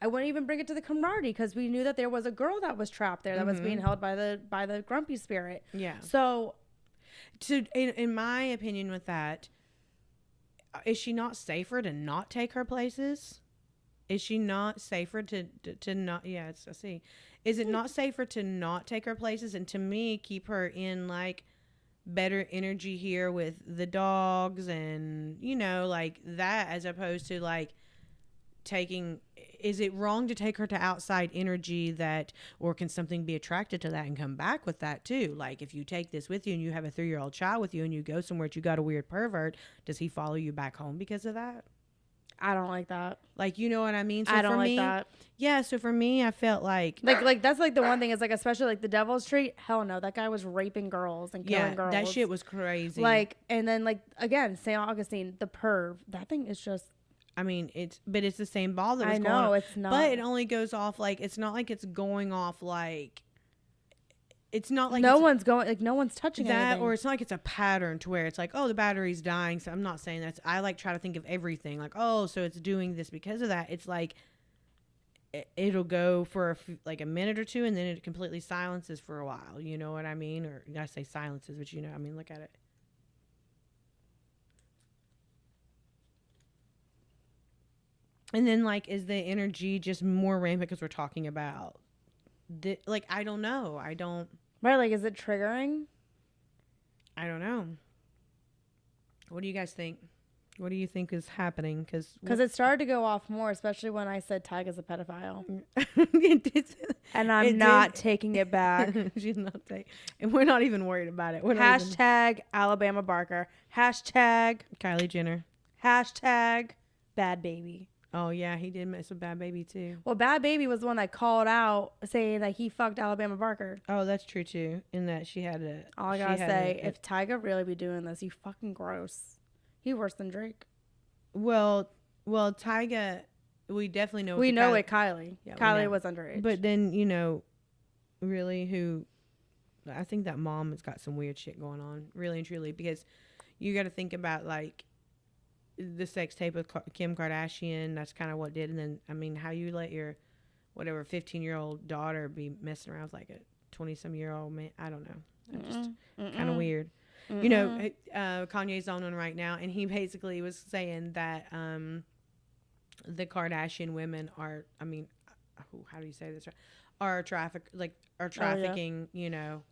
I wouldn't even bring it to the camaraderie, because we knew that there was a girl that was trapped there that was being held by the grumpy spirit. Yeah. So in my opinion with that, is she not safer to not take her places? Is she not safer to not? Yeah, it's, I see. Is it not safer to not take her places, and to me keep her in like better energy here with the dogs and, you know, like that, as opposed to like taking, is it wrong to take her to outside energy that, or can something be attracted to that and come back with that too? Like, if you take this with you and you have a 3-year-old child with you and you go somewhere that you got a weird pervert, does he follow you back home because of that? I don't like that. Like, you know what I mean? So I don't for like me, that. Yeah, so for me, I felt like that's like the one thing is like, especially like the Devil's Tree. Hell no, that guy was raping girls and killing girls. that shit was crazy. Like, and then like again, St. Augustine, the perv. That thing is just. I mean, it's the same ball that was I going know off, it's not. but it only goes off like, it's not like it's going off like. It's not like no one's touching that, anything. or it's not like it's a pattern to where it's like, oh, the battery's dying. So I'm not saying that's. I like try to think of everything like, oh, so it's doing this because of that. It's like it'll go for like a minute or two, and then it completely silences for a while. You know what I mean? Or I say silences, but you know, I mean, look at it. And then like, is the energy just more rampant because we're talking about like, I don't know. Right, like, is it triggering? I don't know. What do you guys think? What do you think is happening? Because it started to go off more, especially when I said Tyg is a pedophile. And I'm not taking it back. She's not taking, and we're not even worried about it. We're Hashtag Alabama Barker. Hashtag Kylie Jenner. Hashtag bad baby. Oh yeah, he did mess with Bad Baby too. Well, Bad Baby was the one that called out saying that he fucked Alabama Barker. Oh, that's true too. In that she had a. All I gotta say, if Tyga really be doing this, you fucking gross. He worse than Drake. Well, Tyga, we definitely know. We know it, Kylie. Yeah, Kylie was underage. But then really who? I think that mom has got some weird shit going on, really and truly, because you got to think about like the sex tape with Kim Kardashian. That's kind of what did. And then, I mean, how you let your, 15-year-old daughter be messing around with like a 20-some-year-old man. I don't know. Just kind of weird. You know, Kanye's on one right now, and he basically was saying that the Kardashian women are, I mean, how do you say this? Are trafficking, you know.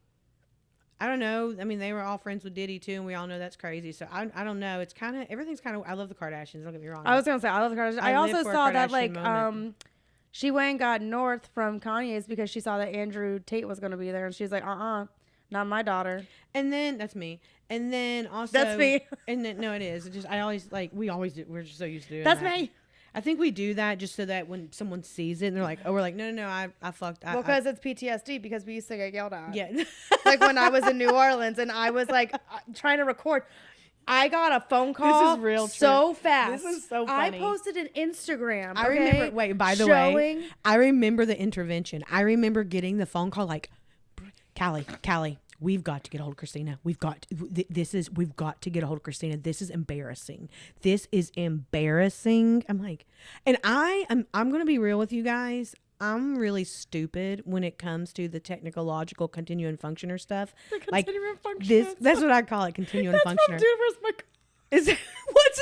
I don't know. I mean, they were all friends with Diddy too, and we all know that's crazy. So I don't know. It's kind of, everything's kind of, I love the Kardashians. Don't get me wrong. I was gonna say I love the Kardashians. I also saw that like moment. she went and got North from Kanye's because she saw that Andrew Tate was gonna be there, and she's like, not my daughter. And then that's me. And then also that's me. And then no, it is. It just I always like we always do. We're just so used to doing that's that. me. I think we do that just so that when someone sees it and they're like, oh, we're like, no, I fucked. Well, because it's PTSD because we used to get yelled at. Yeah. Like when I was in New Orleans and I was like trying to record. I got a phone call. This is real so fast. This is so funny. I posted an Instagram. I remember. Wait, by the way, I remember the intervention. I remember getting the phone call like, Callie. We've got to get a hold of Kristina. We've got to get a hold of Kristina. This is embarrassing. I'm like, and I'm going to be real with you guys. I'm really stupid when it comes to the technological continuum functioner stuff. The like continuum functioner. That's what I call it, continuum functioner. From Dude, Where's My Car? What's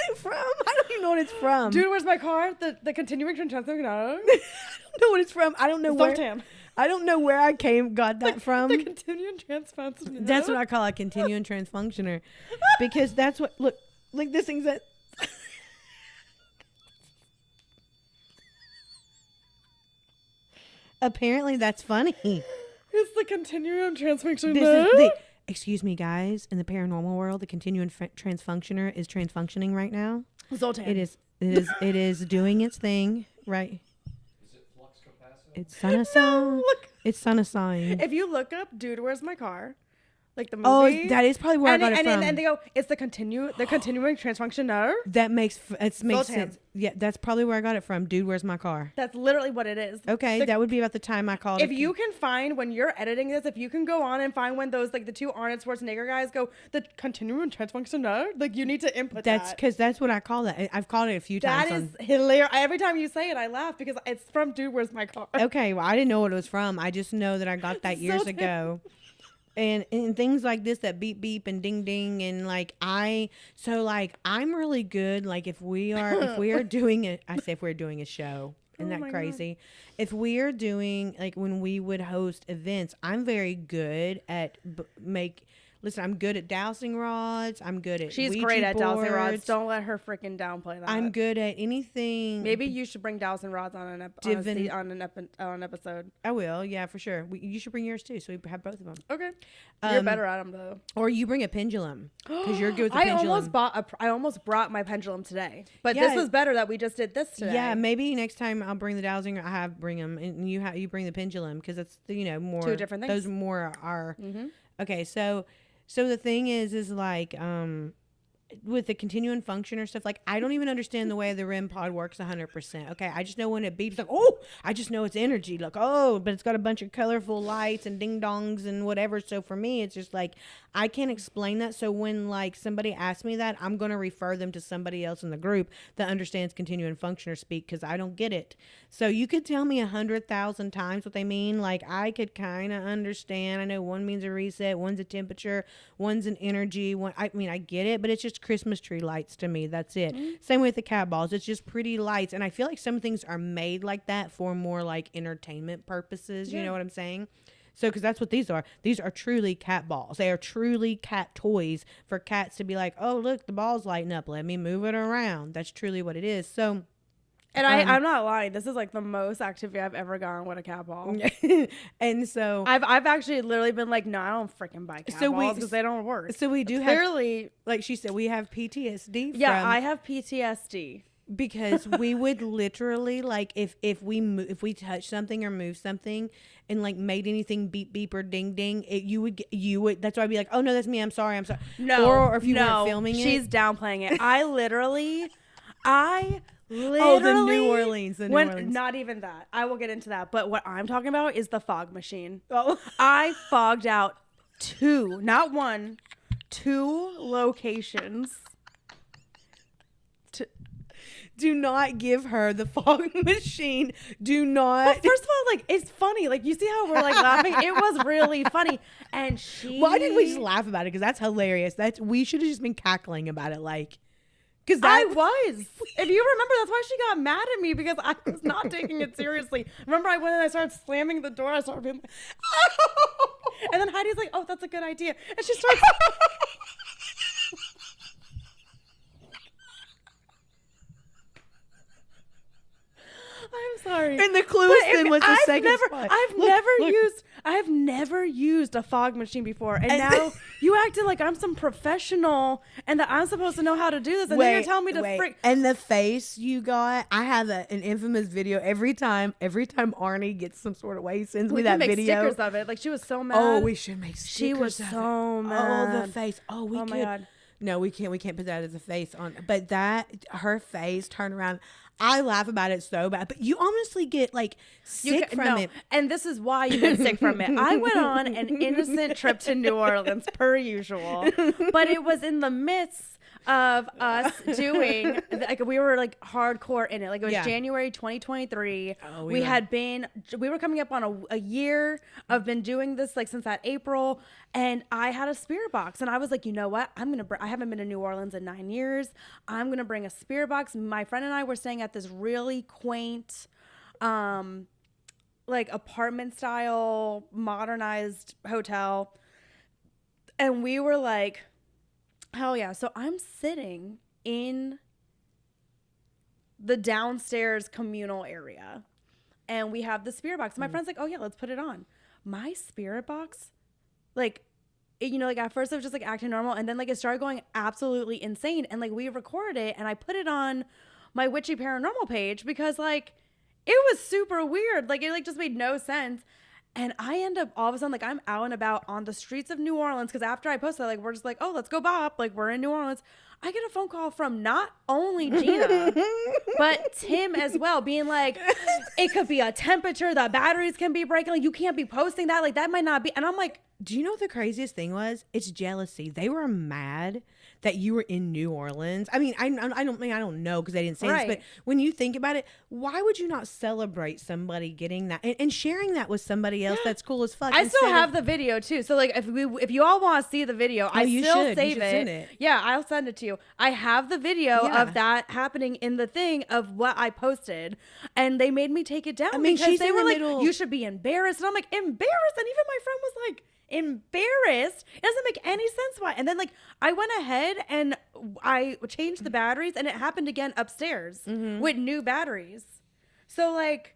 it from? I don't even know what it's from. Dude, Where's My Car? The continuing transfunctioner. I don't know what it's from. I don't know where. I don't know where I got that from. The continuum transfunctioner. That's what I call a continuum transfunctioner, because that's what like this thing's that. Apparently, that's funny. It's the continuum transfunctioner. Excuse me, guys. In the paranormal world, the continuum transfunctioner is transfunctioning right now. Zoltan. It is doing its thing right. Is it flux capacitor? It's Sunasine. Look. It's Sunasine. If you look up "Dude, Where's My Car," like the movie. Oh, that is probably where I got it from. And they go, it's the continuing transfunctioner. That makes Zoltan. sense. Yeah, that's probably where I got it from. Dude, where's my car? That's literally what it is. Okay, that would be about the time I called. If you can find when you're editing this, if you can go on and find when those like the two Arnold Schwarzenegger guys go the continuum transfunctioner, like you need to input that's because that's what I call that. I've called it a few times. That is hilarious. Every time you say it, I laugh because it's from Dude, Where's My Car? Okay, well I didn't know what it was from. I just know that I got that years ago. And things like this that beep beep and ding ding and I'm really good. Like if we are doing it, I say if we're doing a show, isn't that crazy? God. If we are doing like when we would host events, I'm very good at Listen, I'm good at dowsing rods. I'm good at She's Ouija great at boards. dowsing rods. Don't let her freaking downplay that. I'm good at anything. Maybe you should bring dowsing rods on an episode. I will, yeah, for sure. You should bring yours too, so we have both of them. Okay. You're better at them though. Or you bring a pendulum because you're good with the pendulum. I almost brought my pendulum today, but this was better that we just did this today. Yeah, maybe next time I'll bring the dowsing. Bring them, and you bring the pendulum because it's more two different things. Those more are okay. So the thing is like, with the continuum function or stuff, like I don't even understand the way the REM pod works 100%. Okay. I just know when it beeps, like, oh, I just know it's energy. Like, oh, but it's got a bunch of colorful lights and ding dongs and whatever. So for me, it's just like, I can't explain that. So when like somebody asks me that, I'm going to refer them to somebody else in the group that understands continuum function or speak, because I don't get it. So you could tell me 100,000 times what they mean. Like I could kind of understand. I know one means a reset, one's a temperature, one's an energy. I get it, but it's just Christmas tree lights to me. That's it. Same with the cat balls. It's just pretty lights. And I feel like some things are made like that for more like entertainment purposes. You know what I'm saying? So, because that's what these are. These are truly cat balls. They are truly cat toys for cats to be like, oh, look, the ball's lighting up. Let me move it around. That's truly what it is. So, And I'm not lying. This is like the most activity I've ever gone with a cat ball. And so I've actually literally been like, no, I don't freaking buy cat balls because they don't work. So we do clearly, like she said, we have PTSD. Yeah, I have PTSD. Because we would literally like if we touch something or move something and like made anything beep beep or ding ding, you would that's why I'd be like, oh no, that's me, I'm sorry. No, or if you weren't filming she's downplaying it. I literally oh, the New Orleans. Not even that. I will get into that. But what I'm talking about is the fog machine. Oh. I fogged out 2, not 1, 2 locations. Do not give her the fog machine. Do not. But first of all, like, it's funny. Like, you see how we're like laughing? It was really funny. And why didn't we just laugh about it? Because that's hilarious. We should have just been cackling about it. Like, because I was. If you remember, that's why she got mad at me because I was not taking it seriously. Remember, I went and I started slamming the door. I started being like, oh. And then Heidi's like, oh, that's a good idea. And she starts. I'm sorry. And the clue then was the second spot. I've never used a fog machine before, and now you acted like I'm some professional and that I'm supposed to know how to do this, and then you're telling me to freak. And the face you got, I have an infamous video every time Arnie gets some sort of way, he sends me that video. Stickers of it. Like she was so mad. Oh, we should make stickers. She was so mad. Oh, the face. Oh, we could. My God. No, we can't put that as a face on. But her face turned around. I laugh about it so bad, but you honestly get like sick from it. And this is why you get sick from it. I went on an innocent trip to New Orleans per usual, but it was in the midst of us doing, like, we were like hardcore in it. Like it was January 2023. Oh, we were coming up on a year of been doing this like since that April. And I had a spirit box and I was like, you know what? I haven't been to New Orleans in 9 years. I'm going to bring a spirit box. My friend and I were staying at this really quaint, like apartment style, modernized hotel. And we were like, hell yeah. So I'm sitting in the downstairs communal area and we have the spirit box. My friend's like, oh yeah, let's put it on. My spirit box, like, you know, like at first it was just like acting normal and then like it started going absolutely insane. And like we recorded it and I put it on my Witchy Paranormal page because like it was super weird. Like it like just made no sense. And I end up all of a sudden, like I'm out and about on the streets of New Orleans. Cause after I posted, like, we're just like, oh, let's go bop. Like we're in New Orleans. I get a phone call from not only Gina, but Tim as well, being like, it could be a temperature. The batteries can be breaking. Like you can't be posting that. Like that might not be. And I'm like, do you know what the craziest thing was? It's jealousy. They were mad that you were in New Orleans. I mean, I don't know because they didn't say this, but when you think about it, why would you not celebrate somebody getting that and sharing that with somebody else that's cool as fuck? I still have the video too. So like if you all want to see the video, I still save it. Yeah, I'll send it to you. I have the video of that happening in the thing of what I posted, and they made me take it down because they were like, you should be embarrassed. And I'm like, embarrassed? And even my friend was like, embarrassed? It doesn't make any sense why. And then like I went ahead and I changed the batteries and it happened again upstairs with new batteries. So like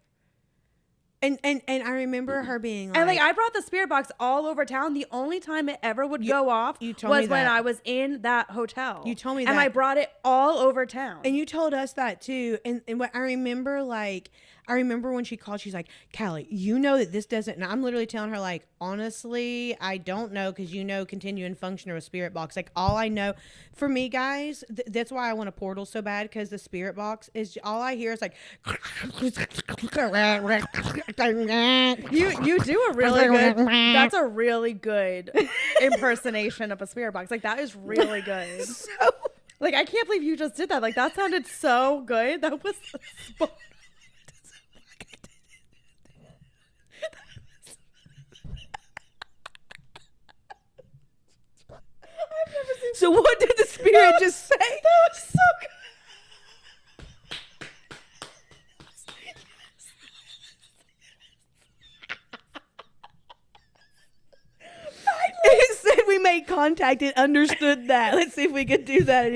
and I remember her being like, and like I brought the spirit box all over town. The only time it ever would go off was when I was in that hotel. You told me that. And I brought it all over town. And you told us that too. And what I remember, like, I remember when she called, she's like, Callie, you know that this doesn't, and I'm literally telling her, like, honestly, I don't know, because you know continuing function of a spirit box. Like, all I know, for me, guys, that's why I want a portal so bad, because the spirit box is, all I hear is like, you do a really good, that's a really good impersonation of a spirit box. Like, that is really good. Like, I can't believe you just did that. Like, that sounded so good. That was so what did the spirit just say? That was so good. It said we made contact. It understood that. Let's see if we could do that.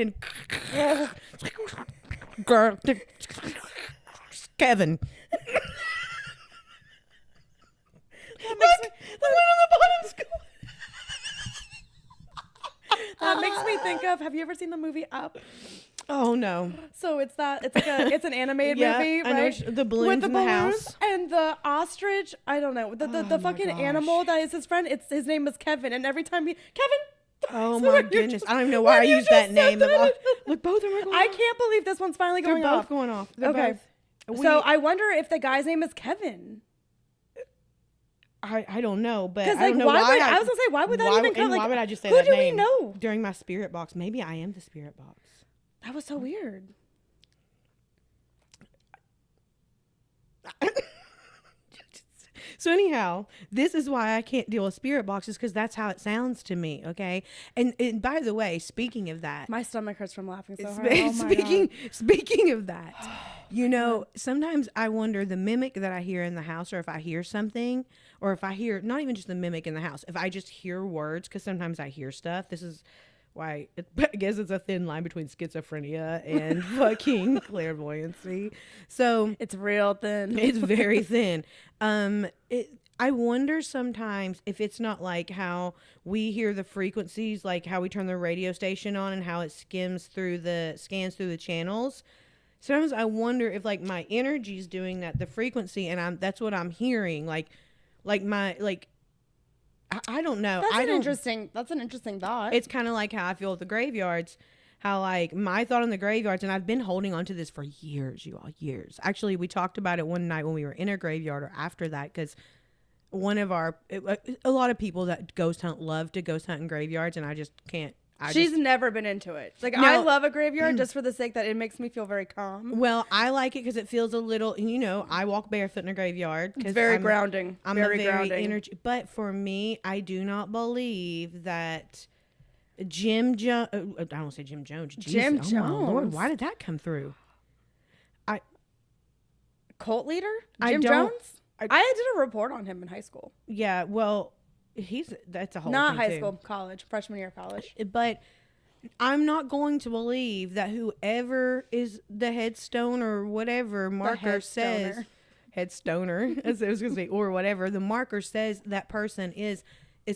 Kevin. That makes me, The one on the bottom school. that makes me think of. Have you ever seen the movie Up? Oh no. So it's an animated movie, I know right? the balloons With the in the balloons house. and the ostrich. I don't know the Oh my fucking gosh. animal that is his friend. His name is Kevin, and every time Kevin. Oh So my when you goodness. just- I don't even know why I when you used that just name. said that, Look, both of them are going I off. can't believe this one's finally They're going both off. going off. They're Okay. both. So I wonder if the guy's name is Kevin. I don't know, but Because I don't know why. I was gonna say, why would that even come? and Like, why would I just say who that do name we know? during my spirit box? Maybe I am the spirit box. That was so weird. So anyhow, this is why I can't deal with spirit boxes, because that's how it sounds to me. Okay, and by the way, speaking of that, My stomach hurts from laughing so hard. Oh my speaking of that, you know, sometimes I wonder the mimic that I hear in the house, or if I hear something, or if I hear not even just the mimic in the house, if I just hear words, because sometimes I hear stuff. This is why I guess it's a thin line between schizophrenia and fucking clairvoyancy. So It's real thin. it's very thin. I wonder sometimes if it's not like how we hear the frequencies, like how we turn the radio station on and how it scans through the channels. Sometimes I wonder if like my energy's doing that, the frequency, and that's what I'm hearing. I don't know. That's an interesting thought. It's kind of like how I feel with the graveyards. How like my thought on the graveyards, and I've been holding on to this for years, you all, years. Actually, we talked about it one night when we were in a graveyard, or after that, because a lot of people that ghost hunt love to ghost hunt in graveyards, and I just can't. She's never been into it. Like, No. I love a graveyard just for the sake that it makes me feel very calm. Well, I like it because it feels a little, you know, I walk barefoot in a graveyard. It's very grounding. I'm very a very grounding. energy. But for me, I do not believe that Jim Jones. I don't want to say Jim Jones. Jim Jesus, oh my Lord, Jones. why did that come through? Cult leader? I Jim don't- Jones? I did a report on him in high school. Yeah, well, that's a whole Not thing high too. school, college, freshman year of college. But I'm not going to believe that whoever is the headstone or whatever marker says, headstoner, as I was going to say, or whatever, the marker says that person is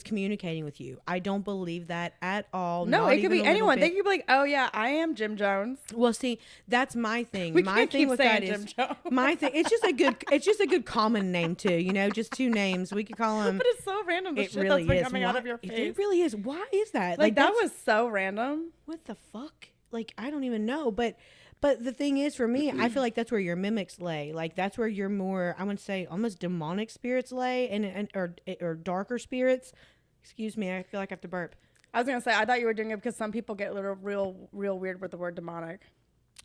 communicating with you. I don't believe that at all. No, not it could even be a little anyone. bit. They could be like, oh yeah, I am Jim Jones. Well, see, that's my thing. We My can't thing keep with saying that Jim is Jones. my thing. It's just a good common name too. You know, just two names. We could call them. But it's so random the It shit really that's been is. coming out of your face. It really is. Why is that? Like that that's- was so random. what the fuck? Like, I don't even know. But the thing is, for me, I feel like that's where your mimics lay. Like, that's where your more, I would say, almost demonic spirits lay, or darker spirits. Excuse me, I feel like I have to burp. I was gonna say I thought you were doing it because some people get a little real weird with the word demonic.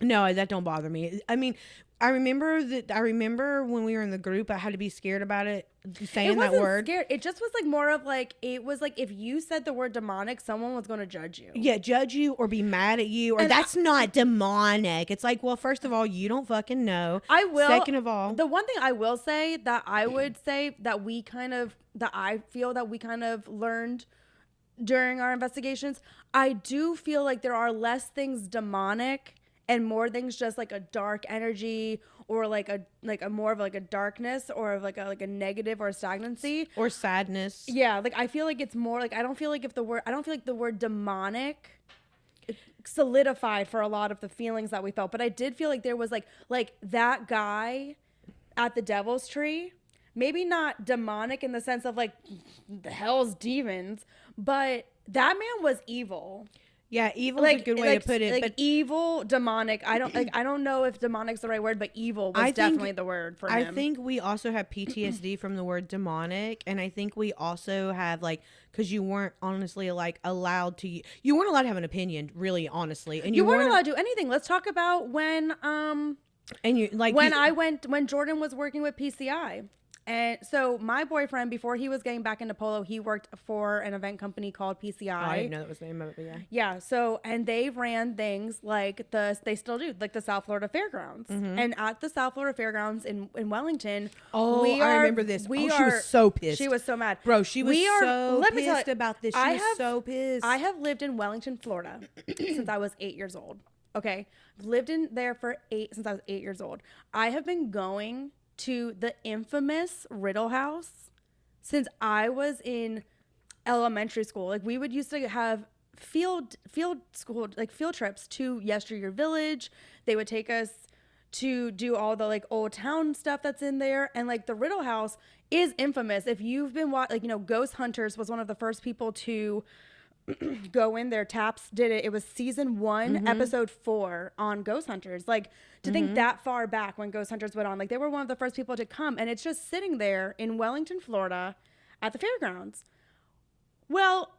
No, that don't bother me. I mean, I remember when we were in the group, I had to be scared about it saying It that wasn't word. scared. It just was like more of like it was like if you said the word demonic, someone was gonna judge you. Yeah, judge you or be mad at you, or And that's not demonic. It's like, well, first of all, you don't fucking know. I will. Second of all, The one thing I will say that I would say that I feel that we kind of learned during our investigations, I do feel like there are less things demonic and more things just like a dark energy or like a more of like a darkness or of like a negative or a stagnancy. or sadness. Yeah, like I feel like it's more like I don't feel like the word demonic solidified for a lot of the feelings that we felt, but I did feel like there was like that guy at the Devil's Tree, maybe not demonic in the sense of like the hell's demons, but that man was evil. Yeah, evil is a good way to put it. Like But evil, demonic. I don't know if demonic's the right word, but evil was definitely the word for him. I think we also have PTSD from the word demonic, and I think we also have like, because you weren't honestly like allowed to, you weren't allowed to have an opinion, really, honestly, and you weren't allowed to do anything. Let's talk about when and you like when Jordan was working with PCI. And so my boyfriend, before he was getting back into polo, he worked for an event company called PCI. I didn't know that was the name of it, but yeah. Yeah. So, and they ran things like they still do, like the South Florida Fairgrounds. And at the South Florida Fairgrounds in Wellington. Oh, I remember this. She was so pissed. She was so mad. Bro, she was so pissed about this. She was so pissed. I have lived in Wellington, Florida since I was 8 years old. Okay. Lived in there since I was 8 years old. I have been going to the infamous Riddle House since I was in elementary school. Like we would used to have field school, like field trips to Yesteryear Village. They would take us to do all the like old town stuff that's in there. And like the Riddle House is infamous. If you've been watching, like, you know, Ghost Hunters was one of the first people to go in there. Taps did it. It was season 1, episode 4 on Ghost Hunters. Like to think that far back when Ghost Hunters went on, like they were one of the first people to come, and it's just sitting there in Wellington, Florida at the fairgrounds. Well,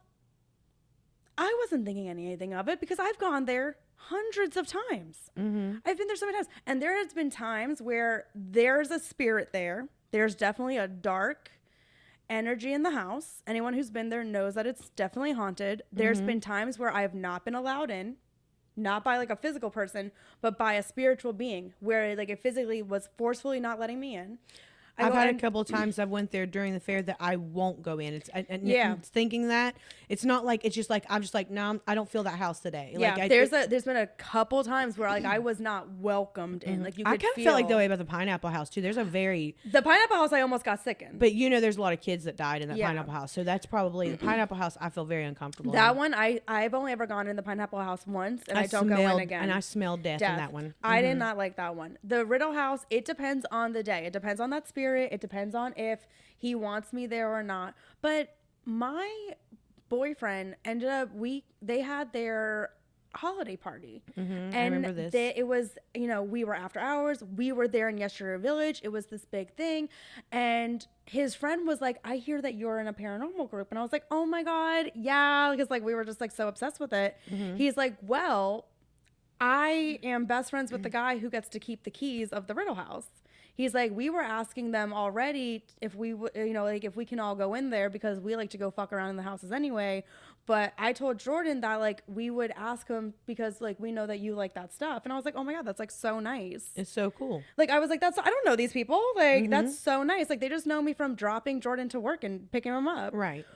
I wasn't thinking anything of it because I've gone there hundreds of times. I've been there so many times. And there has been times where there's a spirit there. There's definitely a dark energy in the house. Anyone who's been there knows that it's definitely haunted. There's been times where I have not been allowed in, not by like a physical person, but by a spiritual being, where like it physically was forcefully not letting me in. I've had a couple of times I've went there during the fair that I won't go in. It's thinking that it's not like, it's just like, I'm just like, no, I don't feel that house today. Yeah, Like there's been a couple times where like I was not welcomed in. Like you could I kind of feel like the way about the Pineapple House too. There's a the Pineapple House I almost got sick in. But you know, there's a lot of kids that died in that Pineapple House. So that's probably the Pineapple House. I feel very uncomfortable. That one, I've only ever gone in the Pineapple House once, and I don't go in again. And I smelled death in that one. I did not like that one. The Riddle House, it depends on the day. It depends on that spirit. It depends on if he wants me there or not. But my boyfriend ended up, they had their holiday party. And I remember this. It was, you know, we were after hours. We were there in Yesteryear Village. It was this big thing. And his friend was like, I hear that you're in a paranormal group. And I was like, oh my God, yeah. Because like we were just like so obsessed with it. He's like, well, I am best friends with the guy who gets to keep the keys of the Riddle House. He's like, we were asking them already if we, you know, like if we can all go in there because we like to go fuck around in the houses anyway. But I told Jordan that like we would ask him because like we know that you like that stuff. And I was like, oh my God, that's like so nice. It's so cool. Like I was like, I don't know these people. Like that's so nice. Like they just know me from dropping Jordan to work and picking him up. Right.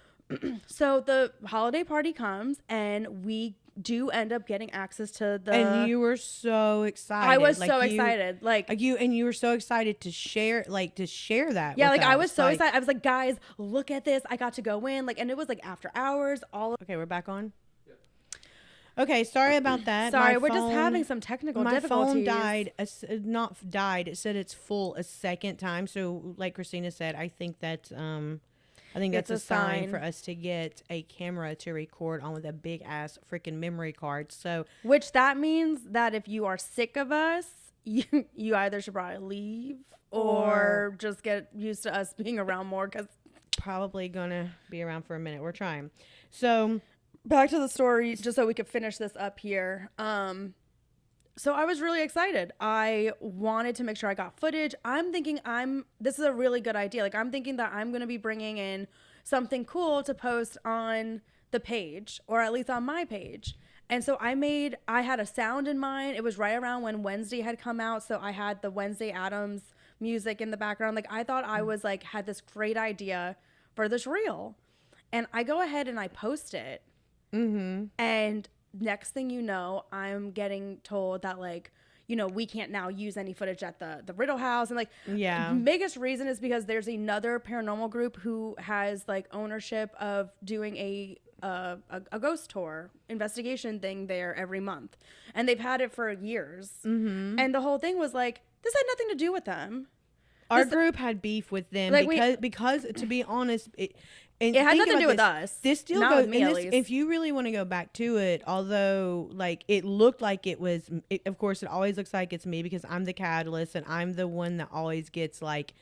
So the holiday party comes and we do end up getting access to the. And you were so excited. I was so excited. You were so excited to share that. Yeah, with like I us. was so excited. I was like, guys, look at this. I got to go in. Like, and it was like after hours. Okay, we're back on. Okay, sorry about that. Sorry, we're just having some technical difficulties. My phone not died. It said it's full a second time. So, like Kristina said, I think that's that's a sign for us to get a camera to record on with a big ass freaking memory card. So, which that means that if you are sick of us, you either should probably leave or just get used to us being around more, because probably gonna be around for a minute. We're trying. So back to the story, just so we could finish this up here. So I was really excited. I wanted to make sure I got footage. I'm thinking this is a really good idea. Like I'm thinking that I'm going to be bringing in something cool to post on the page, or at least on my page. And so I had a sound in mind. It was right around when Wednesday had come out. So I had the Wednesday Addams music in the background. Like I thought I was like, had this great idea for this reel. And I go ahead and I post it. And next thing you know, I'm getting told that like, you know, we can't now use any footage at the Riddle House. And like, biggest reason is because there's another paranormal group who has like ownership of doing a ghost tour investigation thing there every month. And they've had it for years. And the whole thing was like, this had nothing to do with them. Our group had beef with them like because to be honest, it had nothing to do with us. This still goes, with me, at least. If you really want to go back to it, although like it looked like it was, of course, it always looks like it's me because I'm the catalyst and I'm the one that always gets like,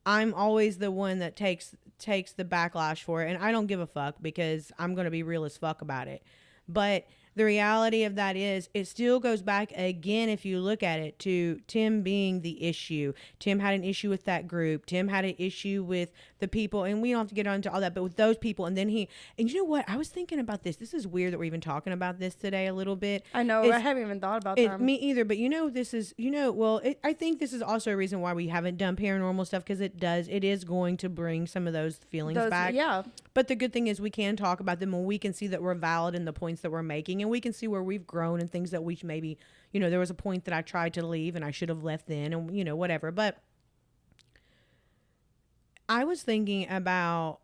I'm always the one that takes the backlash for it, and I don't give a fuck because I'm gonna be real as fuck about it. But the reality of that is it still goes back again, if you look at it, to Tim being the issue. Tim had an issue with that group. Tim had an issue with the people, and we don't have to get onto all that, but with those people. And then and you know what? I was thinking about this. This is weird that we're even talking about this today a little bit. I know. I haven't even thought about them. Me either. But I think this is also a reason why we haven't done paranormal stuff, because it is going to bring some of those feelings back. Yeah. But the good thing is we can talk about them and we can see that we're valid in the points that we're making. and we can see where we've grown and things that we maybe, you know, there was a point that I tried to leave and I should have left then, and you know, whatever. But I was thinking about,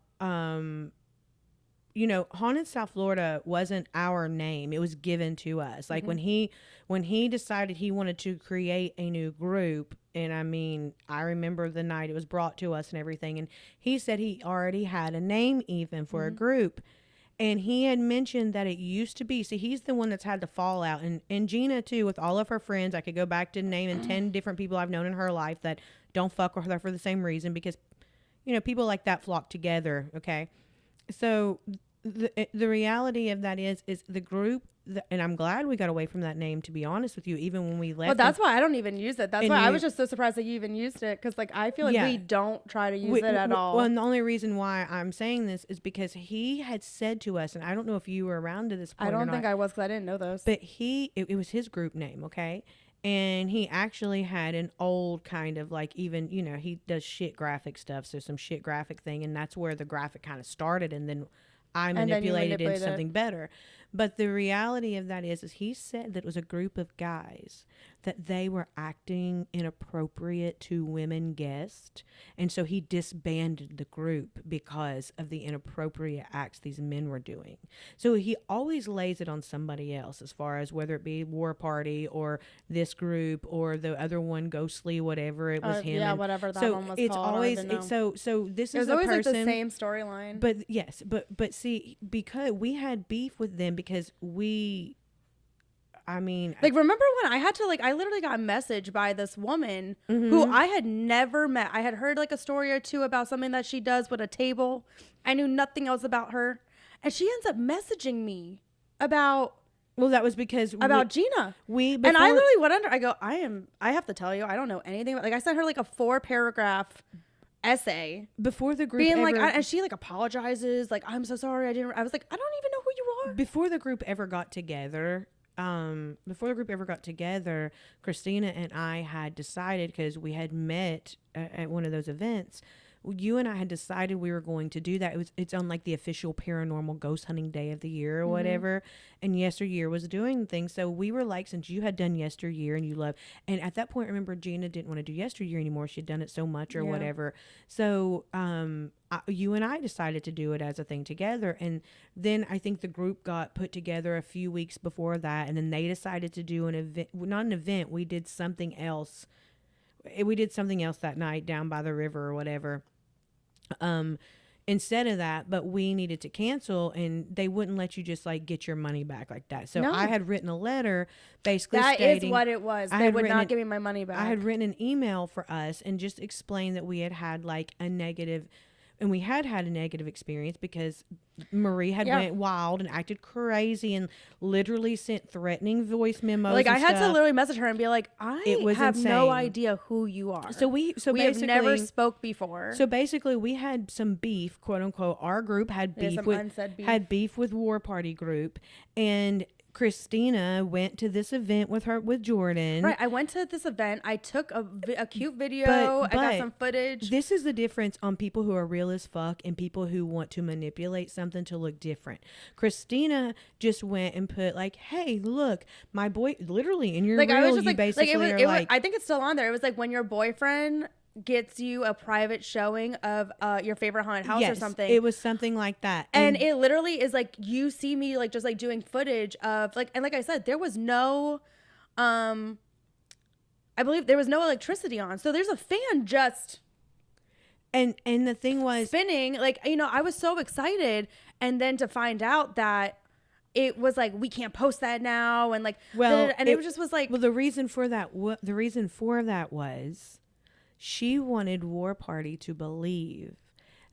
you know, Haunted South Florida wasn't our name. It was given to us. Like when he decided he wanted to create a new group, and I mean, I remember the night it was brought to us and everything, and he said he already had a name even for a group. And he had mentioned that it used to be, see, he's the one that's had the fallout. And Gina, too, with all of her friends, I could go back to naming 10 different people I've known in her life that don't fuck with her for the same reason, because, you know, people like that flock together, okay? So the reality of that is the group, and I'm glad we got away from that name, to be honest with you, even when we left. Well, that's why I don't even use it. That's and why I you- was just so surprised that you even used it, because like I feel like Yeah. we don't try to use it at all. Well, and the only reason why I'm saying this is because he had said to us, and I don't know if you were around to this point I don't or not, think I was, because I didn't know those. but it was his group name, okay? And he actually had an old kind of like, even, you know, he does shit graphic stuff, so some shit graphic thing, and that's where the graphic kind of started, and then I And then you manipulated into manipulated it. something better. But the reality of that is he said that it was a group of guys that they were acting inappropriate to women guests, and so he disbanded the group because of the inappropriate acts these men were doing. So he always lays it on somebody else, as far as whether it be War Party or this group or the other one, Ghostly, whatever it was him. Yeah, and whatever that so one was it's called. I don't always even know. so this It is was a always person, like the same storyline. but yes, but see, because we had beef with them because I mean, like, remember when I had to, like, I literally got messaged by this woman Mm-hmm. who I had never met. I had heard like a story or two about something that she does with a table. I knew nothing else about her. And she ends up messaging me about well, that was because Gina. we And I literally went under, I go, I have to tell you, I don't know anything about, like, I sent her like a 4-paragraph essay before the group being ever, like, and she like apologizes, like, I'm so sorry, I was like, I don't even know who you are. before the group ever got together, Kristina and I had decided, because we had met at one of those events, you and I had decided we were going to do that. It's on like the official paranormal ghost hunting day of the year or whatever. And Yesteryear was doing things. So we were like, since you had done Yesteryear and you loved, and at that point, remember, Gina didn't want to do Yesteryear anymore. She'd done it so much or Yeah. whatever. So, you and I decided to do it as a thing together. And then I think the group got put together a few weeks before that. And then they decided to do an event, not an event. We did something else. We did something else that night down by the river or whatever. Instead of that, but we needed to cancel, and they wouldn't let you just like get your money back like that. So No. I had written a letter basically That stating, is what it was. I They had would written not it- give me my money back. I had written an email for us and just explained that we had like a negative, and we had a negative experience because Marie had Yeah. went wild and acted crazy and literally sent threatening voice memos. like, and I had to stuff. literally message her and be like, It was have no insane. idea who you are. So we we have never spoke before. So basically, we had some beef, quote unquote. Our group had Yeah, beef some with unsaid beef. had beef with War Party group, and Kristina went to this event with Jordan. Right, I went to this event. I took a cute video. I got but some footage. This is the difference on people who are real as fuck and people who want to manipulate something to look different. Kristina just went and put like, "Hey, look, my boy." Literally, in your Like, reel, I was just you like, basically it was, are like, I think it's still on there. It was like when your boyfriend gets you a private showing of your favorite haunted house or something. It was something like that, And it literally is like, you see me like just like doing footage of like, and like I said, there was no I believe there was no electricity on, so there's a fan just and the thing was, spinning. Like, you know, I was so excited, and then to find out that it was like, we can't post that now, and like, well, and it just was like, well, the reason for that was she wanted War Party to believe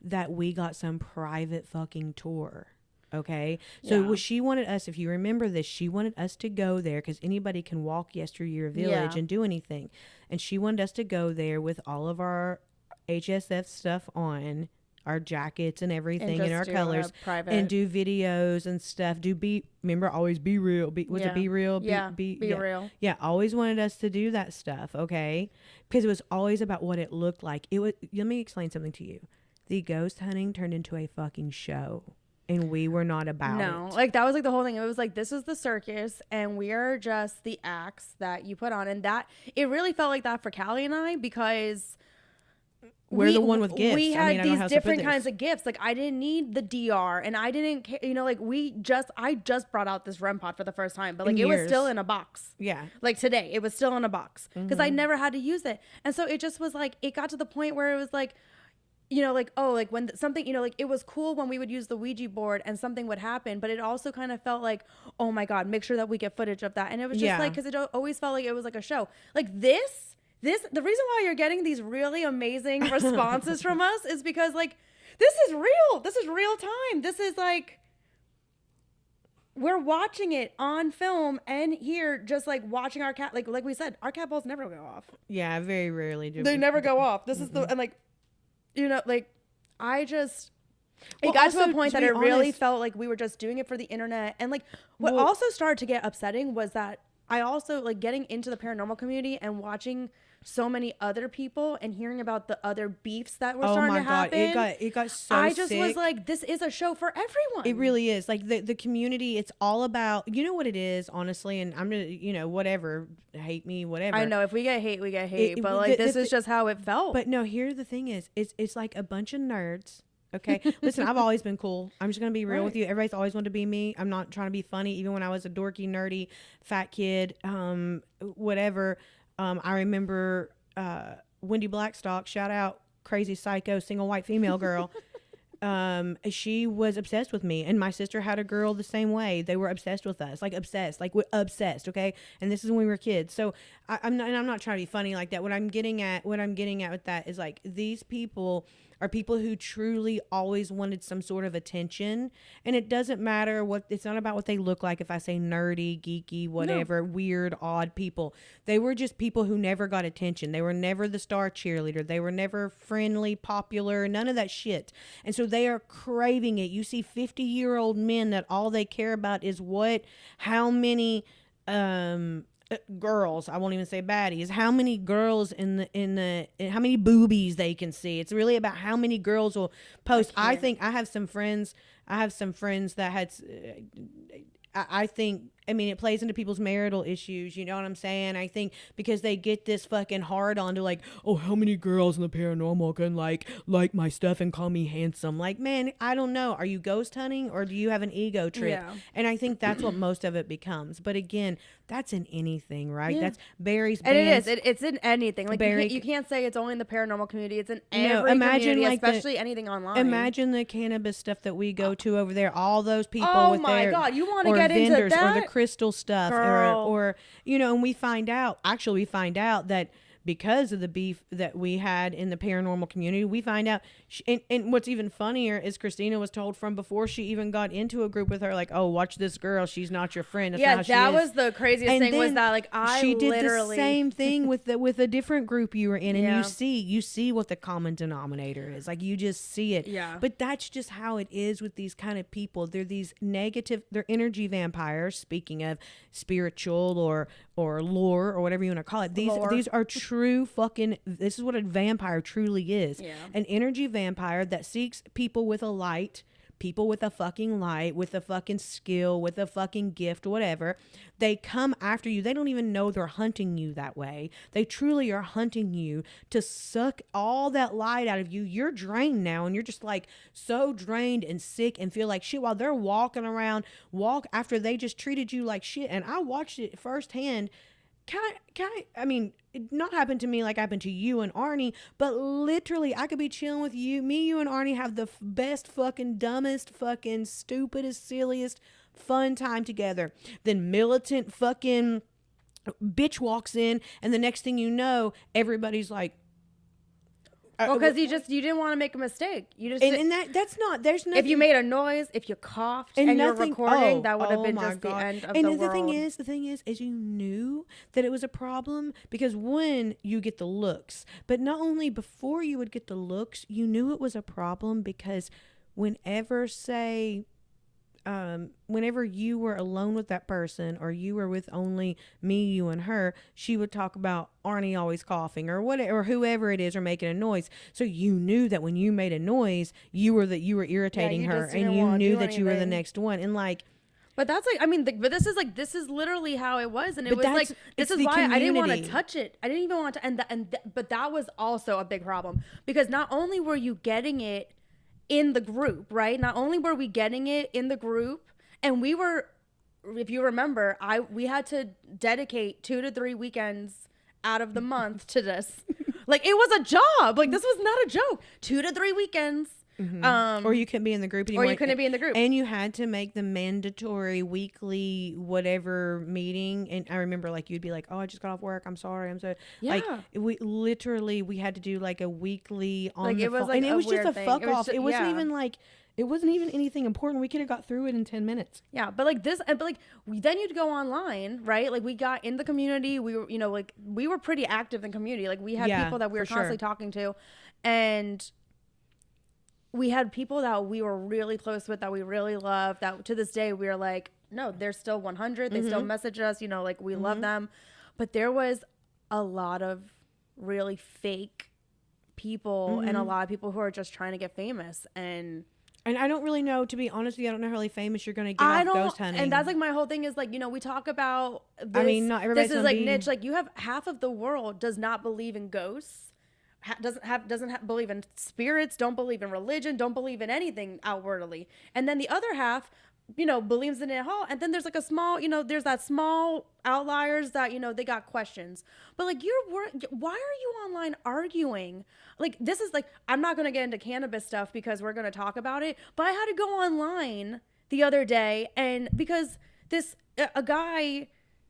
that we got some private fucking tour. Okay. So Yeah. she wanted us, if you remember this, she wanted us to go there because anybody can walk Yesteryear Village Yeah. and do anything. And she wanted us to go there with all of our HSF stuff on, our jackets and everything, and just our do a colors, private- and do videos and stuff. Remember, always be real. Was Yeah. it be real? Yeah, be real. Yeah, always wanted us to do that stuff, okay? Because it was always about what it looked like. Let me explain something to you. The ghost hunting turned into a fucking show. and we were not about No, it. like that was like the whole thing. It was like, this is the circus and we are just the acts that you put on. And that it really felt like that for Callie and I, because We're the one with gifts. we I had mean, I don't know these how else to put different this. kinds of gifts. Like I didn't need the DR and I didn't care, you know, like I just brought out this REM pod for the first time, but like In it was years. still in a box. Yeah. Like today, it was still in a box because I never had to use it. And so it just was like, it got to the point where it was like, you know, like, oh, like when something, you know, like it was cool when we would use the Ouija board and something would happen, but it also kind of felt like, oh my God, make sure that we get footage of that. And it was just like, because it always felt like it was like a show. Like this, the reason why you're getting these really amazing responses from us is because like, this is real. This is real time. This is like, we're watching it on film and here, just like watching our cat, like we said, our cat balls never go off. Yeah, very rarely do They we. never go off. This is the, and like, you know, like I just, Well, it got to also, a point to that be it really honest- felt like we were just doing it for the internet. And like what Well- also started to get upsetting was that I also like getting into the paranormal community and watching so many other people and hearing about the other beefs that were Oh starting my to God, happen. it got so I just sick. was like, this is a show for everyone. It really is. Like the community, it's all about, you know what it is, honestly, and I'm gonna, you know, whatever, hate me, whatever. I know if we get hate, we get hate, It- but like the- this the- is just how it felt. But no, here the thing is, it's like a bunch of nerds. Okay, listen, I've always been cool. I'm just gonna be real with you. Everybody's always wanted to be me. I'm not trying to be funny. Even when I was a dorky, nerdy, fat kid, whatever. I remember Wendy Blackstock. Shout out, crazy psycho single white female girl. She was obsessed with me, and my sister had a girl the same way. They were obsessed with us, like obsessed, like we're obsessed. Okay, and this is when we were kids. So I'm not trying to be funny like that. What I'm getting at with that is like these people are people who truly always wanted some sort of attention, and it doesn't matter what. It's not about what they look like. If I say nerdy, geeky, whatever, weird, odd people, they were just people who never got attention. They were never the star cheerleader. They were never friendly, popular, none of that shit. And so they are craving it. You see 50-year-old men that all they care about is how many girls, I won't even say baddies, how many girls how many boobies they can see. It's really about how many girls will post. I think I have some friends that had I think, I mean, it plays into people's marital issues. You know what I'm saying? I think because they get this fucking hard on to like, oh, how many girls in the paranormal can like my stuff and call me handsome? Like, man, I don't know. Are you ghost hunting or do you have an ego trip? Yeah. And I think that's what most of it becomes. But again, that's in anything, right? Yeah. That's Barry's and bands. it is. It's in anything. Like Barry- you can't say it's only in the paranormal community. It's in No, every imagine, community, like, especially anything online. Imagine the cannabis stuff that we go to over there. All those people Oh with my their God, you wanna or get into vendors or the that? crystal stuff Girl. or you know, and we find out that because of the beef that we had in the paranormal community, we find out, and what's even funnier is Kristina was told from before she even got into a group with her, like, oh, watch this girl, she's not your friend. That's yeah, not how that she is. was the craziest And thing was then that like she did literally the same thing with a different group you were in, and Yeah. you see what the common denominator is. Like you just see it. Yeah. But that's just how it is with these kind of people. They're these they're energy vampires. Speaking of spiritual or lore or whatever you want to call it, Lore. these are true fucking. This is what a vampire truly is. Yeah. An energy vampire that seeks people with a light. People with a fucking light, with a fucking skill, with a fucking gift, whatever. They come after you. They don't even know they're hunting you that way. They truly are hunting you to suck all that light out of you. You're drained now, and you're just like so drained and sick and feel like shit while they're walking around, after they just treated you like shit. And I watched it firsthand. I mean, it not happened to me like happened to you and Arnie, but literally I could be chilling with you. Me, you, and Arnie have the best fucking dumbest fucking stupidest, silliest fun time together. Then militant fucking bitch walks in, and the next thing you know, everybody's like, well, because you didn't want to make a mistake. You just and that's not, there's nothing. if you made a noise, if you coughed and, you're nothing- recording, that would have oh been my just the God. end of and the the world. thing is you knew that it was a problem because one, you get the looks, but not only before you would get the looks, you knew it was a problem because whenever, say, whenever you were alone with that person or you were with only me, you and her, she would talk about Arnie always coughing or whatever, or whoever it is, or making a noise. So you knew that when you made a noise, you were irritating you her, just and didn't you wanna knew do that you were the anything. next one. And like, But that's like, I mean, but this is literally how it was, and it But was like, that's- this it's is the why I didn't want to community. touch it. I didn't even want to, but that was also a big problem because not only were you getting it in the group, right? Not only were we getting it in the group, and we were, if you remember, we had to dedicate 2 to 3 weekends out of the month to this. Like it was a job. Like this was not a joke. 2 to 3 weekends. or you couldn't be in the group anymore. Or you couldn't be in the group. And you had to make the mandatory weekly whatever meeting. And I remember like you'd be like, oh, I just got off work. I'm sorry. I'm so like Yeah. we had to do like a weekly on Like, the it was, phone. like, And it a was just weird a thing. fuck It was off. ju- It wasn't yeah. even like it wasn't even anything important. We could have got through it in 10 minutes. Yeah, but like this, but like then you'd go online, right? Like we got in the community. We were, like we were pretty active in community. Like we had Yeah, people that we were for constantly sure. talking to, and we had people that we were really close with, that we really loved. That to this day we are like, no, they're still 100. They still message us. Like we love them, but there was a lot of really fake people and a lot of people who are just trying to get famous and. And I don't really know, to be honest with you, I don't know how really famous you're going to get off ghost hunting. And that's like my whole thing is like, we talk about this. I mean, not everybody's this is gonna like be- niche. Like you have half of the world does not believe in ghosts, doesn't believe in spirits, don't believe in religion, don't believe in anything outwardly. And then the other half, believes in it all. And then there's like a small, there's that small outliers that, they got questions. But like why are you online arguing? Like this is like, I'm not going to get into cannabis stuff because we're going to talk about it. But I had to go online the other day and because a guy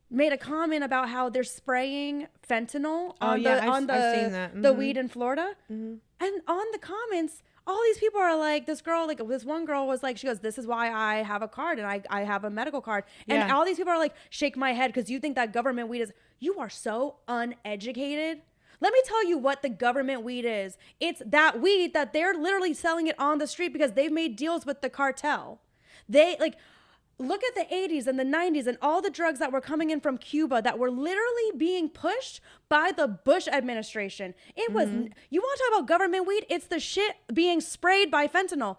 made a comment about how they're spraying fentanyl on I've seen that. the weed in Florida. And on the comments, all these people are like, this one girl was like, she goes, this is why I have a card and I have a medical card. And Yeah. all these people are like, shake my head because you think that government weed is, you are so uneducated. Let me tell you what the government weed is. It's that weed that they're literally selling it on the street because they've made deals with the cartel. They like, look at the 80s and the 90s and all the drugs that were coming in from Cuba that were literally being pushed by the Bush administration. It was, you want to talk about government weed? It's the shit being sprayed by fentanyl.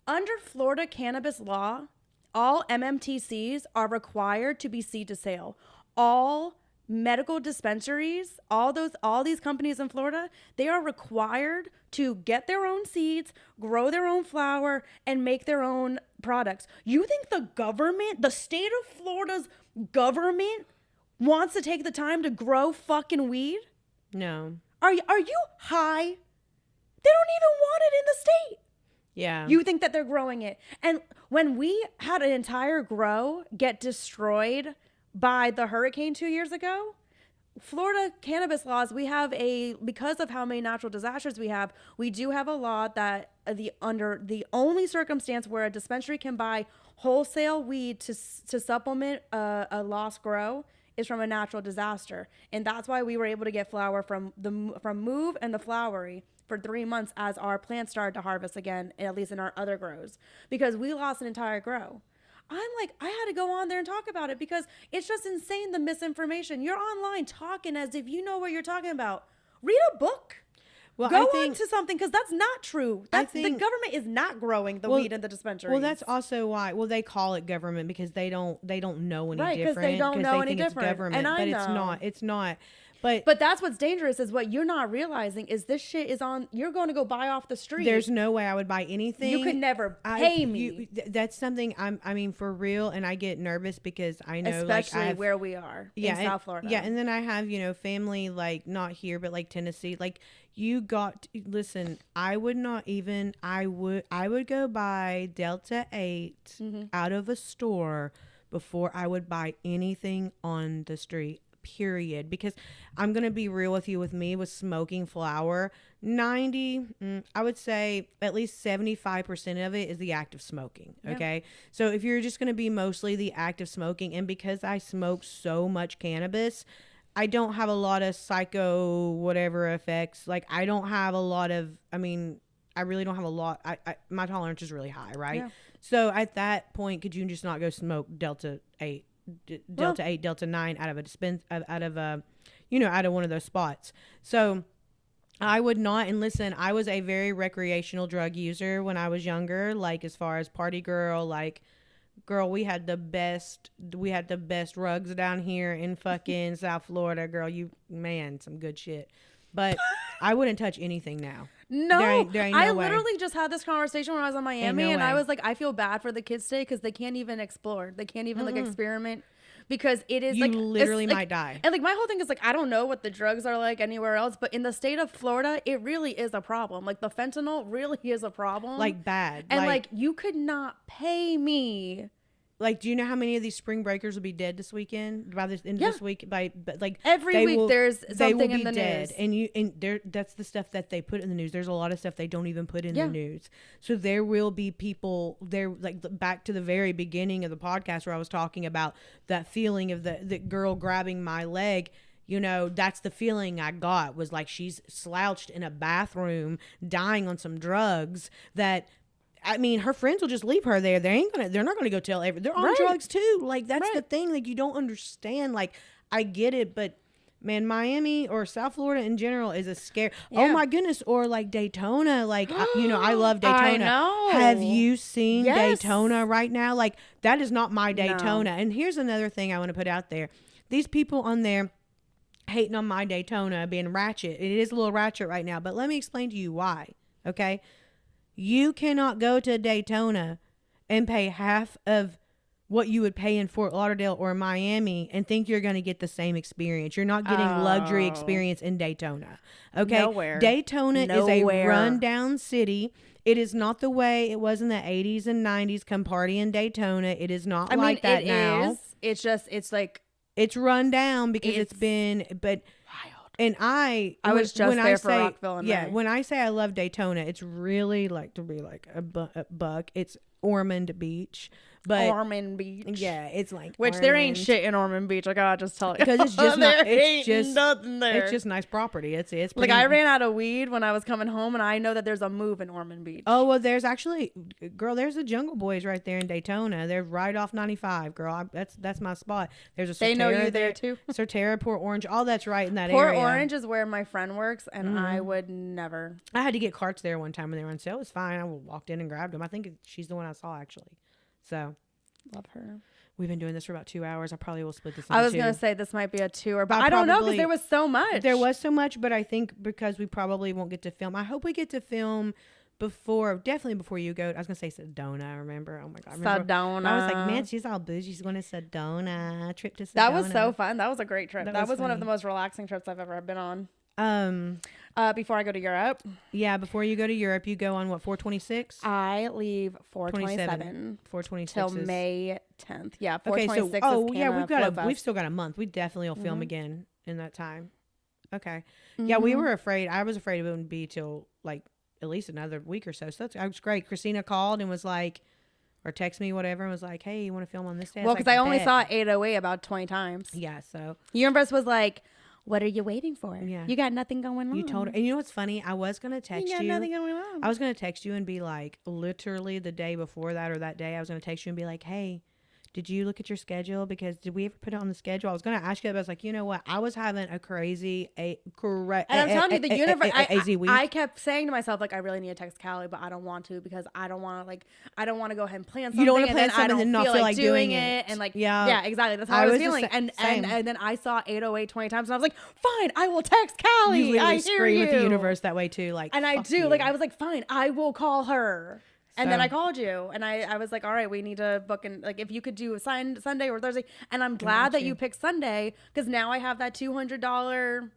Under Florida cannabis law, all MMTCs are required to be seed to sale. All medical dispensaries, all these companies in Florida, they are required to get their own seeds, grow their own flower, and make their own products. You think the government, the state of Florida's government, wants to take the time to grow fucking weed? No. Are you high? They don't even want it in the state. Yeah. You think that they're growing it. And when we had an entire grow get destroyed by the hurricane 2 years ago, Florida cannabis laws, because of how many natural disasters we do have a law that under the only circumstance where a dispensary can buy wholesale weed to supplement a lost grow is from a natural disaster. And that's why we were able to get flower from Move and the Flowery for 3 months as our plants started to harvest again, at least in our other grows, because we lost an entire grow. I'm like, I had to go on there and talk about it because it's just insane, the misinformation. You're online talking as if you know what you're talking about. Read a book. Well, Go I think, on to something because that's not true. The government is not growing the weed in the dispensary. Well, that's also why. Well, they call it government because they don't know any Right, 'cause different. they don't know any think it's different. government, And I but know. It's not. But that's what's dangerous is what you're not realizing is this shit is on. You're going to go buy off the street. there's no way I would buy anything. You could never pay me, That's something I mean, for real, and I get nervous because I know, especially like, where we are in South Florida. Yeah, and then I have family like not here, but like Tennessee. Like listen. I would not even. I would go buy Delta 8 out of a store before I would buy anything on the street. Period. Because I'm gonna be real with you. With me, with smoking flower, I would say at least 75% of it is the act of smoking. Okay, so if you're just gonna be mostly the act of smoking, and because I smoke so much cannabis, I don't have a lot of psycho whatever effects. Like I don't have a lot of. I mean, I really don't have a lot. My tolerance is really high, right? Yeah. So at that point, could you just not go smoke Delta 8, Delta 8, Delta 9 out of a out of a, out of one of those spots? So I would not. And listen, I was a very recreational drug user when I was younger. Like, as far as party girl, like, girl, we had the best rugs down here in fucking South Florida, girl. Some good shit. But I wouldn't touch anything now. No, there ain't no I way. literally just had this conversation when I was in Miami, no and way. I was like, I feel bad for the kids today because they can't even explore. They can't even like experiment because it is You like literally it's, might like, die. And like my whole thing is like, I don't know what the drugs are like anywhere else, but in the state of Florida, it really is a problem. Like the fentanyl really is a problem. Like, bad. And like you could not pay me. Like, do you know how many of these spring breakers will be dead this weekend? By this end of this week, but like Every week there's they will something be in the dead, news. and that's the stuff that they put in the news. There's a lot of stuff they don't even put in the news. So there will be people there. Like, back to the very beginning of the podcast where I was talking about that feeling of the girl grabbing my leg. That's the feeling I got, was like she's slouched in a bathroom, dying on some drugs that. I mean, her friends will just leave her there. They're not gonna go tell they're on drugs too. Like, that's the thing. Like, you don't understand. Like, I get it, but man, Miami or South Florida in general is a scare. Yeah. Oh my goodness. Or like Daytona. Like, I love Daytona. I know. Have you seen Daytona right now? Like, that is not my Daytona. No. And here's another thing I want to put out there. These people on there hating on my Daytona being ratchet. It is a little ratchet right now, but let me explain to you why. Okay. You cannot go to Daytona and pay half of what you would pay in Fort Lauderdale or Miami and think you're going to get the same experience. You're not getting luxury experience in Daytona. Okay? Nowhere. Daytona is a rundown city. It is not the way it was in the 80s and 90s. Come party in Daytona. It is not like that now. It's just, it's like... It's run down because it's been... But wild. And I was just there for Rockville and May. When I say I love Daytona, it's really like to be like a buck. It's Ormond Beach. But Ormond Beach. Yeah, it's like which Ormond. There ain't shit in Ormond Beach. I gotta just tell you, because it's just not. It's just nothing there. It's just nice property. It's pretty, like I ran out of weed when I was coming home, and I know that there's a move in Ormond Beach. Oh well, there's actually, girl. There's the Jungle Boys right there in Daytona. They're right off 95, girl. That's my spot. There's a Certera. They know you there too. Certera, Port Orange, all that's right in that Port area. Port Orange is where my friend works, and I would never. I had to get carts there one time when they were on sale. It was fine. I walked in and grabbed them. I think she's the one I saw actually. So. Love her. We've been doing this for about 2 hours. I probably will split this into I was two. going to say this might be a tour, but I don't know because there was so much. There was so much, but I think because we probably won't get to film. I hope we get to film definitely before you go. I was going to say Sedona, remember? Oh my God. Sedona. I was like, man, she's all bougie. She's going to Sedona. Trip to Sedona. That was so fun. That was a great trip. That was one of funny. the most relaxing trips I've ever been on. Before I go to Europe. Yeah, before you go to Europe, you go on what, 426? I leave 427. 426 till May 10th. Yeah, Okay, 426. so we've still got a month. We definitely will film again in that time. Okay. Yeah, we were afraid. I was afraid it wouldn't be till like at least another week or so. So that was great. Kristina called and was like, or text me, whatever, and was like, hey, you want to film on this day? Well, because I only saw 808 about 20 times. Yeah, so. Universe was like, what are you waiting for? Yeah. You got nothing going on. You told her. And you know what's funny? I was going to text you. You got nothing going on. I was going to text you and be like, literally the day before that or that day, I was going to text you and be like, hey, did you look at your schedule? Because did we ever put it on the schedule? I was going to ask you that, but I was like, you know what? I was having a crazy, and I'm telling you, the universe, week. I kept saying to myself, like, I really need to text Callie, but I don't want to because I don't want to go ahead and plan something. You don't want to plan something and not feel like doing it. And like, yeah, exactly. That's how I was feeling. And then I saw 808 20 times and I was like, fine, I will text Callie. You I hear scream you. with the universe that way too. Like, and I do. You. Like, I was like, fine, I will call her. And then I called you and I was like, all right, we need to book in, like, if you could do a Sunday or Thursday. And I'm glad that you picked Sunday because now I have that $200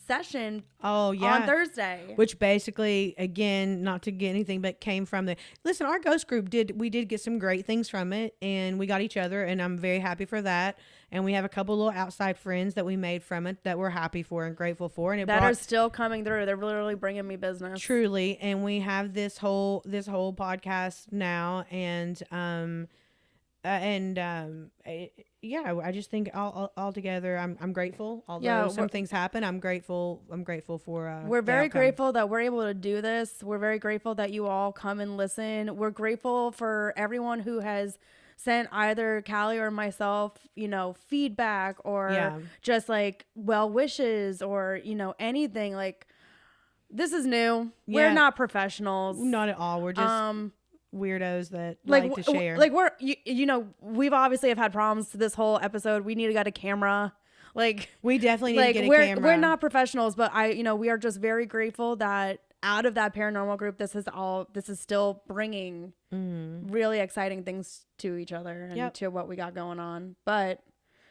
session on Thursday. Which basically, again, not to get anything, but came from listen, our ghost group did get some great things from it and we got each other and I'm very happy for that. And we have a couple little outside friends that we made from it that we're happy for and grateful for. And are still coming through. They're literally bringing me business. Truly. And we have this whole podcast now. And Yeah, I just think all together, I'm grateful. Although Yeah, some things happen, I'm grateful for. We're the very outcome. grateful that we're able to do this. We're very grateful that you all come and listen. We're grateful for everyone who has sent either Callie or myself, feedback or Yeah. just like well wishes or, anything. Like, this is new. We're Yeah. not professionals. Not at all. We're just weirdos that like to share. Like we're, we've obviously have had problems this whole episode. We need to get a camera. Like, we definitely need to get a camera. We're not professionals, but we are just very grateful that out of that paranormal group, this is still bringing really exciting things to each other and to what we got going on. But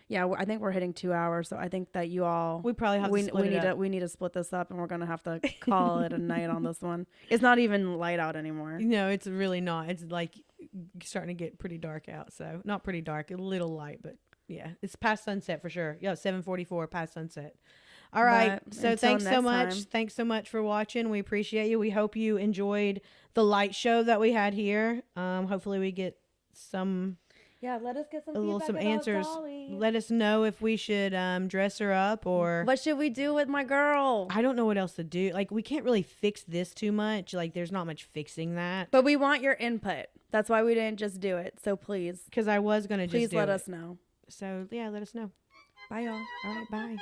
yeah, I think we're hitting 2 hours, so I think that you all we probably have to split it up. We need to split this up, and we're gonna have to call it a night on this one. It's not even light out anymore. No, it's really not. It's like starting to get pretty dark out. So not pretty dark, a little light, but yeah, it's past sunset for sure. Yeah, 7:44 past sunset. All right. But so thanks so much. time. Thanks so much for watching. We appreciate you. We hope you enjoyed the light show that we had here. Hopefully we get some let us get some answers. Dolly. Let us know if we should dress her up or what should we do with my girl. I don't know what else to do. Like, we can't really fix this too much. Like, there's not much fixing that. But we want your input. That's why we didn't just do it. So please, because I was gonna just let us know. So yeah, let us know. Bye, y'all. All right, bye.